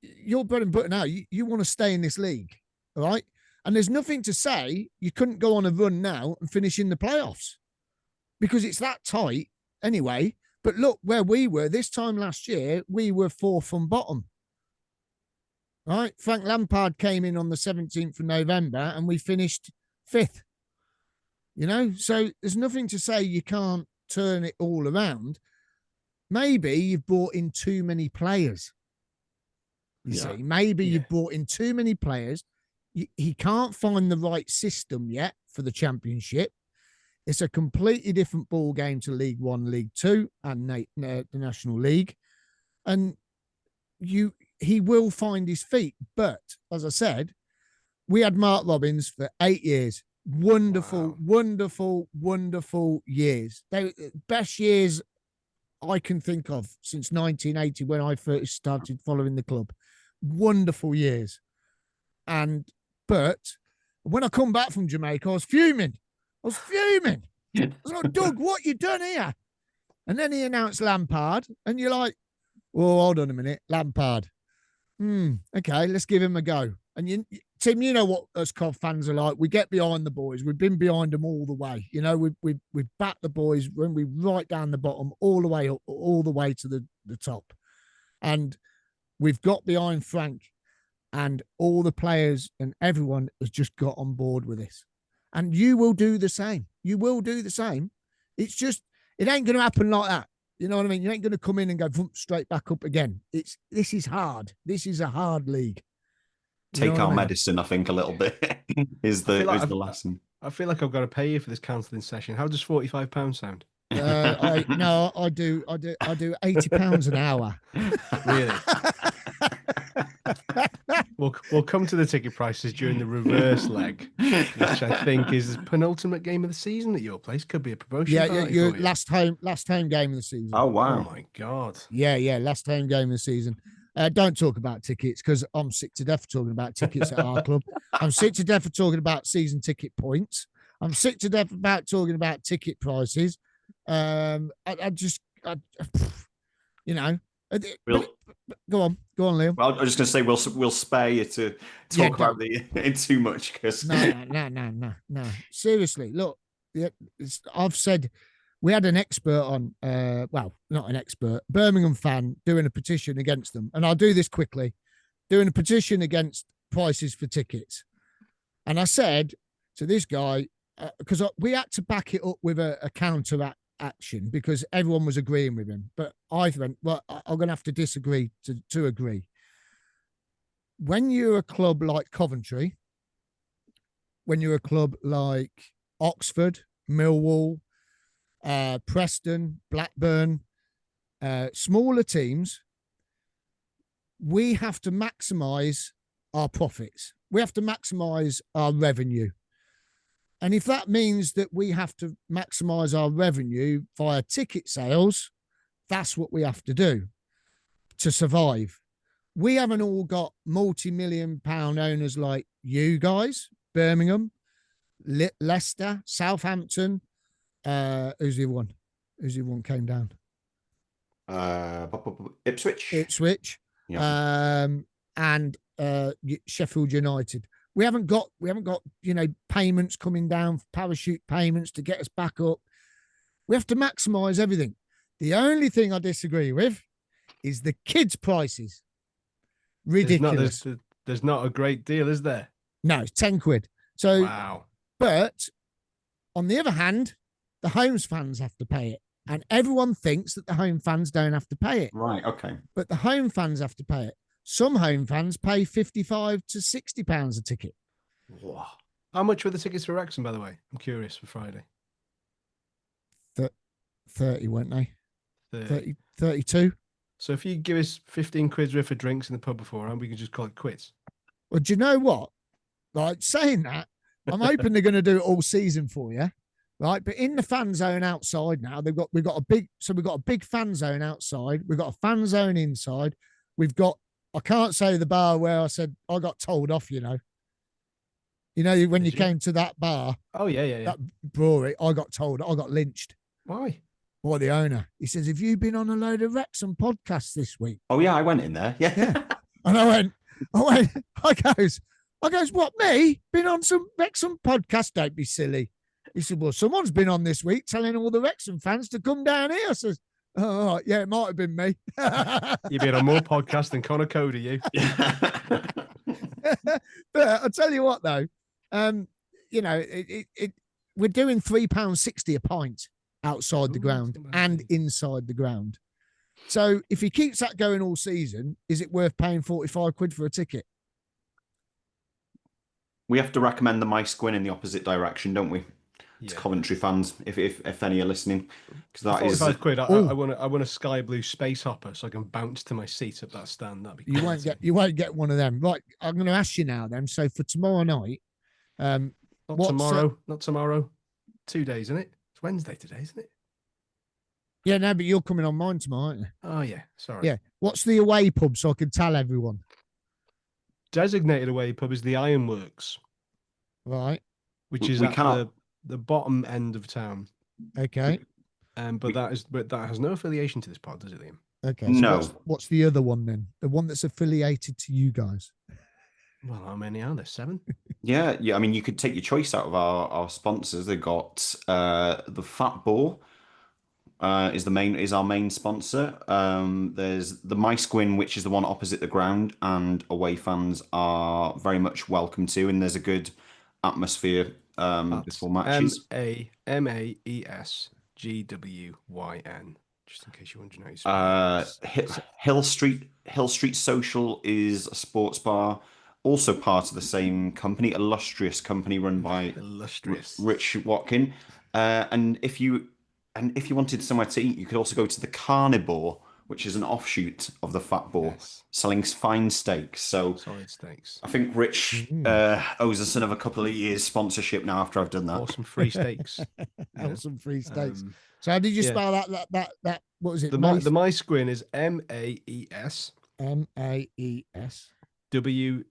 your bread and butter now, you want to stay in this league, all right? And there's nothing to say you couldn't go on a run now and finish in the playoffs because it's that tight anyway. But look where we were this time last year, we were 4th from bottom. Right, Frank Lampard came in on the 17th of November and we finished 5th. So there's nothing to say you can't turn it all around. Maybe you've brought in too many players. You see, maybe you've brought in too many players. He can't find the right system yet for the Championship. It's a completely different ball game to League One, League Two, and the National League. And he will find his feet. But as I said, we had Mark Robbins for 8 years. Wonderful, wonderful years. They best years I can think of since 1980 when I first started following the club. Wonderful years. But when I come back from Jamaica, I was fuming. I was like, Doug, what you done here? And then he announced Lampard, and you're like, well, hold on a minute, Lampard. Okay, let's give him a go. And Tim, you know what us Cov fans are like. We get behind the boys. We've been behind them all the way. We've backed the boys when we right down the bottom, all the way up, all the way to the top. And we've got behind Frank, and all the players and everyone has just got on board with this. And you will do the same. You will do the same. It's just, it ain't going to happen like that. You know what I mean? You ain't going to come in and go straight back up again. This is hard. This is a hard league. Take our medicine, I think, a little bit is the lesson. I feel like I've got to pay you for this counselling session. How does £45 sound? I do £80 an hour. Really? We'll come to the ticket prices during the reverse leg, which I think is the penultimate game of the season at your place. Could be a promotion. Yeah, your last home game of the season. Oh wow! Oh my god! Yeah, last home game of the season. Don't talk about tickets because I'm sick to death of talking about tickets at our club. I'm sick to death of talking about season ticket points. I'm sick to death about talking about ticket prices. Go on, Liam. Well, I was just going to say we'll spare you to talk about it too much because no. Seriously, look, I've said we had an expert on, well, not an expert, Birmingham fan doing a petition against them, and I'll do this quickly, doing a petition against prices for tickets, and I said to this guy because we had to back it up with a counter action because everyone was agreeing with him. But I went, well, I'm going to have to disagree to agree. When you're a club like Coventry, when you're a club like Oxford, Millwall, Preston, Blackburn, smaller teams, we have to maximise our profits. We have to maximise our revenue. And if that means that we have to maximize our revenue via ticket sales, that's what we have to do to survive. We haven't all got multi-million pound owners like you guys, Birmingham, Leicester, Southampton. Who's the other one? Who's the other one came down? Ipswich. Ipswich. Yeah. And Sheffield United. We haven't got, payments coming down, parachute payments to get us back up. We have to maximize everything. The only thing I disagree with is the kids' prices. Ridiculous. There's not a great deal, is there? No, 10 quid. So, wow. But on the other hand, the homes fans have to pay it. And everyone thinks that the home fans don't have to pay it. Right, okay. But the home fans have to pay it. Some home fans pay £55 to £60 a ticket. Wow. How much were the tickets for Wrexham, by the way? I'm curious for Friday. 30, weren't they? 30. 32. So if you give us 15 quid's worth of drinks in the pub beforehand, we can just call it quits. Well, do you know what? Like, saying that, I'm hoping they're going to do it all season for you, right? But in the fan zone outside now, we've got a big fan zone outside. We've got a fan zone inside. I can't say the bar where I said I got told off, when you came to that bar. Oh, yeah. That brewery, I got lynched. Why? By the owner. He says, have you been on a load of Wrexham podcasts this week? Oh, yeah, I went in there. Yeah. And I goes, what, me? Been on some Wrexham podcasts? Don't be silly. He said, well, someone's been on this week telling all the Wrexham fans to come down here. I says, oh, yeah, it might have been me. You've been on more podcasts than Connor Cody, you. But I'll tell you what, though, we're doing £3.60 a pint outside the ground and inside the ground. So if he keeps that going all season, is it worth paying 45 quid for a ticket? We have to recommend the mice go in the opposite direction, don't we? Yeah. To Coventry fans, if any are listening, because that is 45 quid. I want a sky blue space hopper so I can bounce to my seat at that stand. That'd be cool. You won't get one of them. Right, I'm going to ask you now then. So for tomorrow night, not tomorrow. 2 days, isn't it? It's Wednesday today, isn't it? Yeah, no, but you're coming on mine tomorrow, aren't you? Oh yeah, sorry. Yeah. What's the away pub so I can tell everyone? Designated away pub is the Ironworks, right? Which is at the bottom end of town. Okay. But that has no affiliation to this pod, does it, Liam? Okay. So no. What's the other one then? The one that's affiliated to you guys? Well, how many are there? 7? Yeah. I mean, you could take your choice out of our sponsors. They've got the Fat Boar is our main sponsor. There's the Mice Gwyn, which is the one opposite the ground, and away fans are very much welcome to, and there's a good atmosphere before matches. MAESGWYN. Just in case you want to know. Hill Street Social is a sports bar, also part of the same company, illustrious company run by Rich Watkin. And if you wanted somewhere to eat, you could also go to the Carnivore, which is an offshoot of the Fat Boar, selling fine steaks. So solid steaks. I think Rich owes us another couple of years sponsorship now after I've done that. Awesome free steaks. Awesome free steaks. So how did you spell that? What was it? The Mice Gwyn is MAES. MAES. WGYN.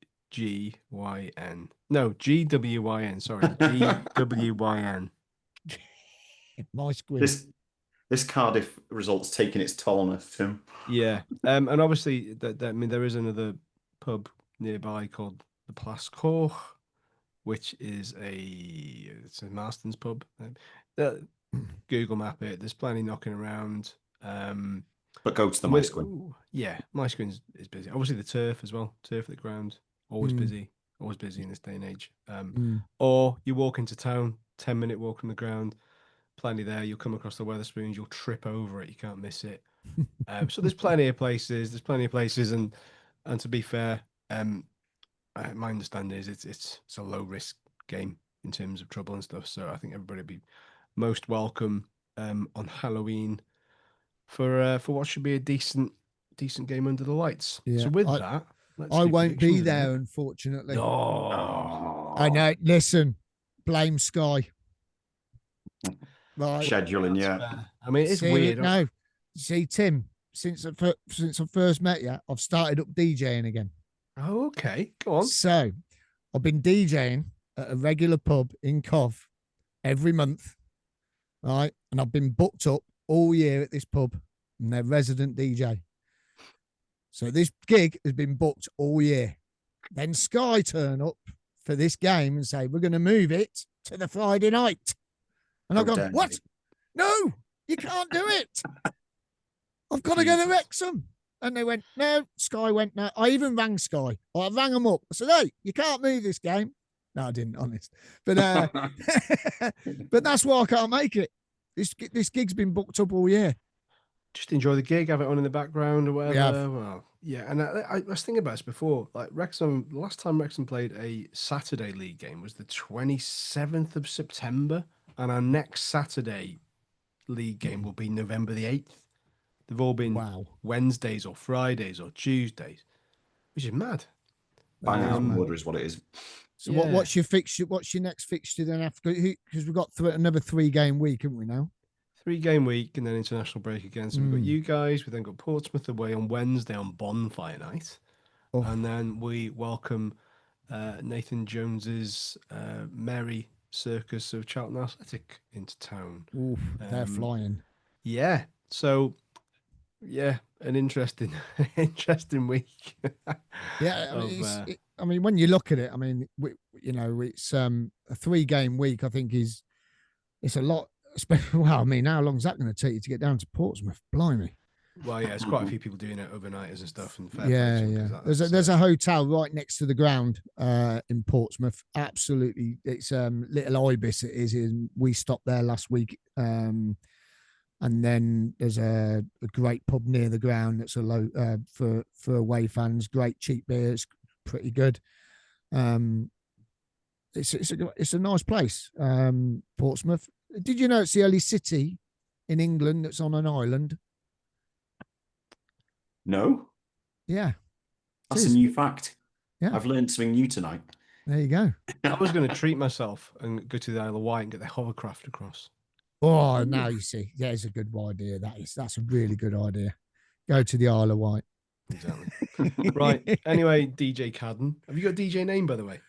No, GWYN. Sorry, GWYN. Mice Gwyn. This Cardiff result's taking its toll on us, Tim. Yeah, and obviously, there is another pub nearby called the Place Cour, which is it's a Marston's pub. Google map it. There's plenty knocking around. But go to the Mice Gwyn. Yeah, Mice Gwyn is busy. Obviously, the turf as well. Turf at the ground, always busy. Always busy in this day and age. Or you walk into town, 10-minute walk from the ground. Plenty there. You'll come across the Wetherspoons. You'll trip over it. You can't miss it. So there's plenty of places. And to be fair, my understanding is it's a low risk game in terms of trouble and stuff. So I think everybody will be most welcome on Halloween for what should be a decent game under the lights. Yeah, so with that, I won't be there, unfortunately. Oh. I know. Listen, blame Sky. Right. Scheduling, yeah. Fair. I mean, it's See, weird. No, see, Tim, since I first met you, I've started up DJing again. Oh, okay. Go on. So I've been DJing at a regular pub in Cov every month, right? And I've been booked up all year at this pub and their resident DJ. So this gig has been booked all year. Then Sky turn up for this game and say, we're going to move it to the Friday night. And I've gone, what? No, you can't do it. I've got to go to Wrexham. And they went, no. Sky went, no. I even rang Sky. I rang them up. I said, hey, you can't move this game. No, I didn't, honest. But but that's why I can't make it. This gig's been booked up all year. Just enjoy the gig, have it on in the background or whatever. Yeah. Well, yeah. And I was thinking about this before. Like Wrexham, the last time Wrexham played a Saturday league game was the 27th of September. And our next Saturday league game will be November the 8th. They've all been Wednesdays or Fridays or Tuesdays, which is mad. Bang out of order is what it is. So what's your fixture? What's your next fixture then after? Because we've got another 3-game week, haven't we now? 3-game week and then international break again. So we've got you guys. We then got Portsmouth away on Wednesday on bonfire night. Oh. And then we welcome Nathan Jones's merry circus of Charlton Athletic into town. Oof, they're flying. Yeah. So, yeah, an interesting week. Yeah, I mean, when you look at it, I mean, it's a 3-game week. I think it's a lot. Well, I mean, how long is that going to take you to get down to Portsmouth? Blimey. Well, yeah, it's quite a few people doing it overnighters and stuff. And there's a hotel right next to the ground in Portsmouth. Absolutely, it's Little Ibis. It is. We stopped there last week, and then there's a great pub near the ground that's a low for away fans. Great cheap beers, pretty good. It's a nice place, Portsmouth. Did you know it's the only city in England that's on an island? No. Yeah. That's a new fact. Yeah. I've learned something new tonight. There you go. I was going to treat myself and go to the Isle of Wight and get the hovercraft across. Oh, now you see. Yeah, it's a good idea. That's a really good idea. Go to the Isle of Wight. Exactly. Right. Anyway, DJ Cadden. Have you got a DJ name, by the way?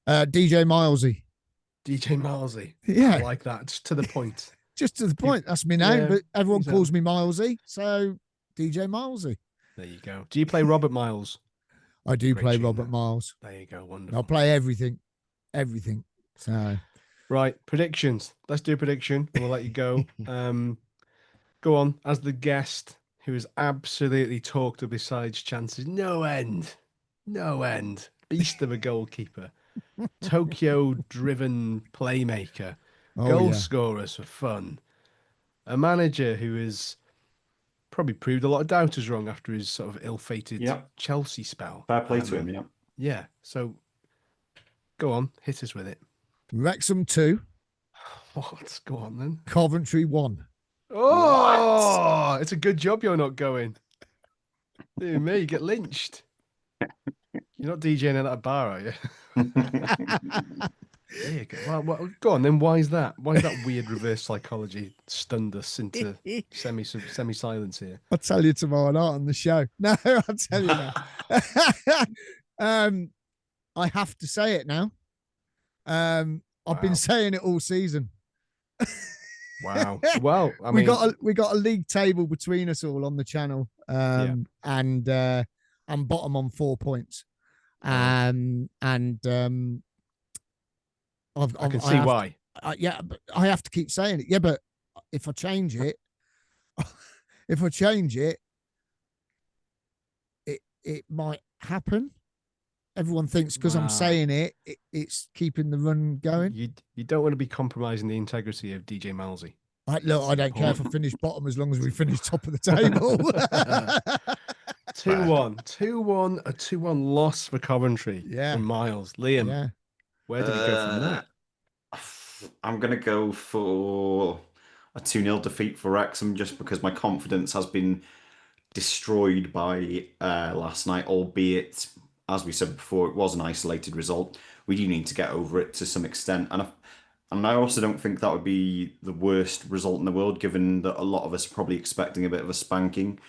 DJ Milesy. DJ Milesy. Yeah. I like that. Just to the point. Just to the point. That's my name, but everyone calls me Milesy. So DJ Milesy. There you go. Do you play Robert Miles? I do play Robert Miles. There you go. Wonderful. I'll play everything. Everything. So right. Predictions. Let's do a prediction and we'll let you go. Go on. As the guest who has absolutely talked up his side's chances. No end. Beast of a goalkeeper. Tokyo-driven playmaker. Goal scorers for fun. A manager who has probably proved a lot of doubters wrong after his sort of ill-fated Chelsea spell. Fair play to him, yeah. Yeah, so go on, hit us with it. Wrexham 2. What? Go on then. Coventry 1. Oh, what? It's a good job you're not going. Dear me, you get lynched. You're not DJing at that bar, are you? There you go. Well, go on then. Why is that? Why is that weird reverse psychology stunned us into semi-silence here? I'll tell you tomorrow night on the show. No, I'll tell you now. I have to say it now. I've been saying it all season. Wow. Well, I mean, we got a league table between us all on the channel, and I'm bottom on 4 points. I can see why. But I have to keep saying it. Yeah, but if I change it, it might happen. Everyone thinks because I'm saying it's keeping the run going. You don't want to be compromising the integrity of DJ Milesy. I don't care if I finish bottom as long as we finish top of the table. 2-1, a 2-1 loss for Coventry. Yeah, from Miles. Liam, where did he go from that? I'm going to go for a 2-0 defeat for Wrexham just because my confidence has been destroyed by last night, albeit, as we said before, it was an isolated result. We do need to get over it to some extent. And And I also don't think that would be the worst result in the world, given that a lot of us are probably expecting a bit of a spanking.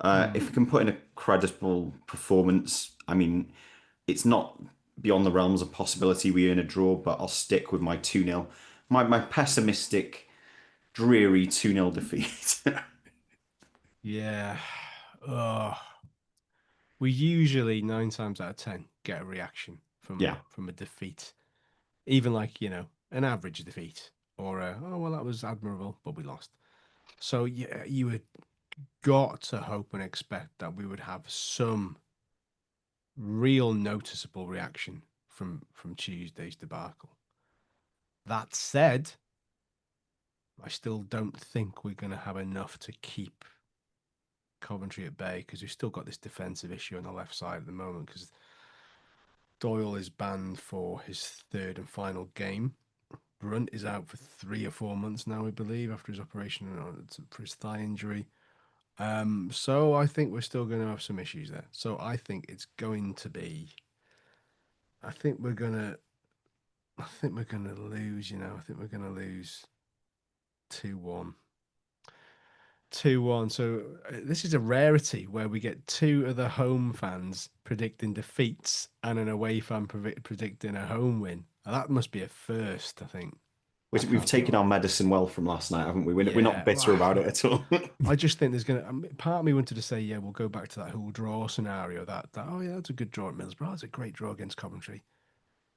If we can put in a credible performance, I mean, it's not beyond the realms of possibility we earn a draw, but I'll stick with my 2-0. My pessimistic, dreary 2-0 defeat. Yeah. Oh. We usually 9 times out of 10 get a reaction Yeah. from a defeat, even like an average defeat or oh well that was admirable but we lost. So yeah, you had got to hope and expect that we would have some real noticeable reaction from Tuesday's debacle. That said, I still don't think we're going to have enough to keep Coventry at bay because we've still got this defensive issue on the left side at the moment because Doyle is banned for his third and final game. Brunt is out for 3 or 4 months now, we believe, after his operation for his thigh injury. So I think we're still going to have some issues there. So I think it's going to be. I think we're gonna lose. I think we're gonna lose 2-1. 2-1. So this is a rarity where we get 2 of the home fans predicting defeats and an away fan predicting a home win. Now, that must be a first, I think. We've taken our medicine well from last night, haven't we? We're not bitter about it at all. I just think there's part of me wanted to say, yeah, we'll go back to that whole draw scenario. That oh yeah, that's a good draw at Middlesbrough. That's a great draw against Coventry.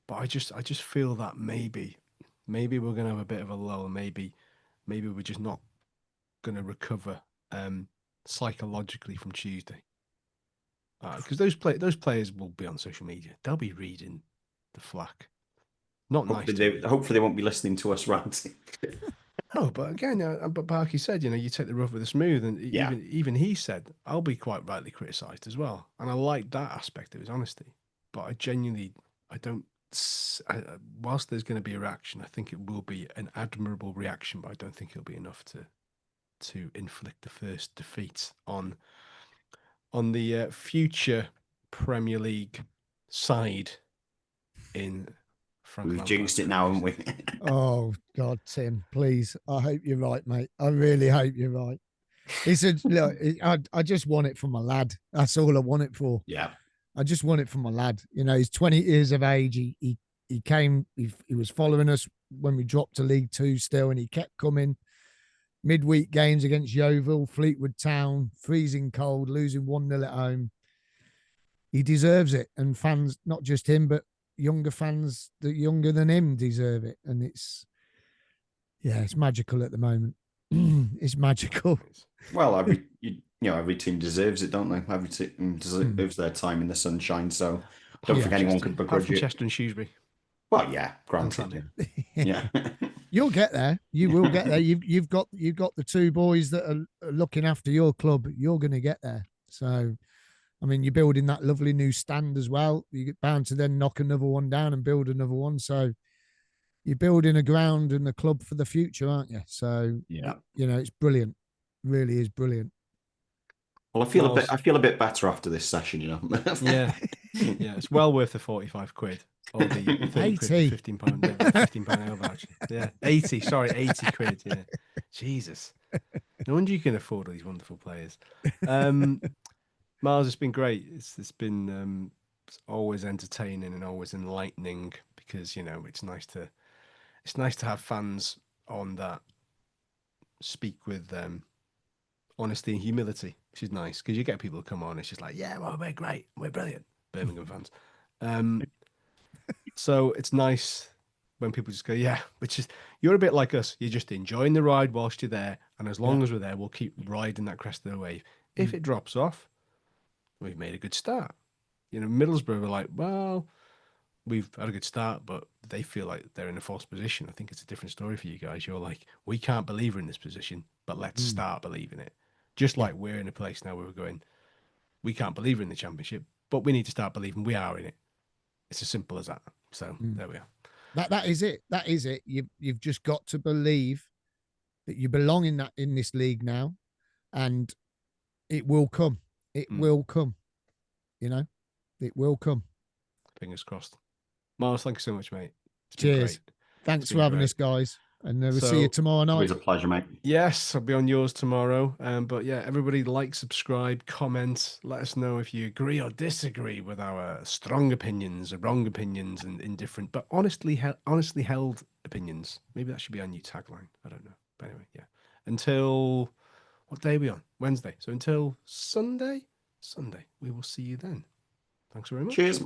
But I just feel that maybe we're gonna have a bit of a lull. Maybe we're just not gonna recover psychologically from Tuesday. Because those players will be on social media. They'll be reading the flack. Not hopefully nice. Hopefully they won't be listening to us ranting. No, but again, but Parky said, you take the rough with the smooth, and Yeah. even he said, I'll be quite rightly criticised as well, and I like that aspect of his honesty. But I don't. Whilst there's going to be a reaction, I think it will be an admirable reaction, but I don't think it'll be enough to inflict the first defeat on the future Premier League side in Frank We've Lampard's jinxed it now, haven't we? Oh God, Tim, please. I hope you're right, mate. I really hope you're right. It's a look. I just want it for my lad. That's all I want it for. Yeah. I just want it for my lad. He's 20 years of age. He came. He was following us when we dropped to League Two still, and he kept coming. Midweek games against Yeovil, Fleetwood Town, freezing cold, losing 1-0 at home. He deserves it, and fans, not just him, but younger fans that younger than him deserve it. And it's magical at the moment. It's magical. Well, every team deserves it, don't they? Every team deserves their time in the sunshine. So I don't think anyone could begrudge it. Chester and Shrewsbury. Well, yeah, granted. Yeah. You'll get there. You will get there. You've got the 2 boys that are looking after your club. You're going to get there. So, I mean, you're building that lovely new stand as well. You're bound to then knock another one down and build another one. So, you're building a ground and a club for the future, aren't you? So, Yeah. It's brilliant. Really is brilliant. Well, I feel a bit better after this session, Yeah. Yeah, it's well worth the 45 quid. Or the 30 quid, £15 ale voucher. Yeah, 80, sorry, 80 quid, yeah. Jesus. No wonder you can afford all these wonderful players. Myles, it's been great. It's been it's always entertaining and always enlightening because, it's nice to have fans on that speak with honesty and humility, which is nice because you get people who come on, it's just like, yeah, well, we're great, we're brilliant, Birmingham fans. So it's nice when people just go, yeah, which is, you're a bit like us. You're just enjoying the ride whilst you're there. And as long as we're there, we'll keep riding that crest of the wave. If it drops off, we've made a good start. Middlesbrough are like, well, we've had a good start, but they feel like they're in a false position. I think it's a different story for you guys. You're like, we can't believe we're in this position, but let's start believing it. Just like we're in a place now where we're going, we can't believe we're in the Championship, but we need to start believing we are in it. It's as simple as that. So there we are. That is it. That is it. You've just got to believe that you belong in this league now, and it will come. It will come. It will come. Fingers crossed. Myles, thank you so much, mate. It's Cheers. been great. Thanks been for having great. us, guys. And we'll see So- you tomorrow night. Always a pleasure, mate. Yes, I'll be on yours tomorrow. But yeah, everybody like, subscribe, comment. Let us know if you agree or disagree with our strong opinions, or wrong opinions, and indifferent, but honestly held opinions. Maybe that should be our new tagline. I don't know. But anyway, yeah. Until what day are we on? Wednesday. So until Sunday, we will see you then. Thanks very much. Cheers.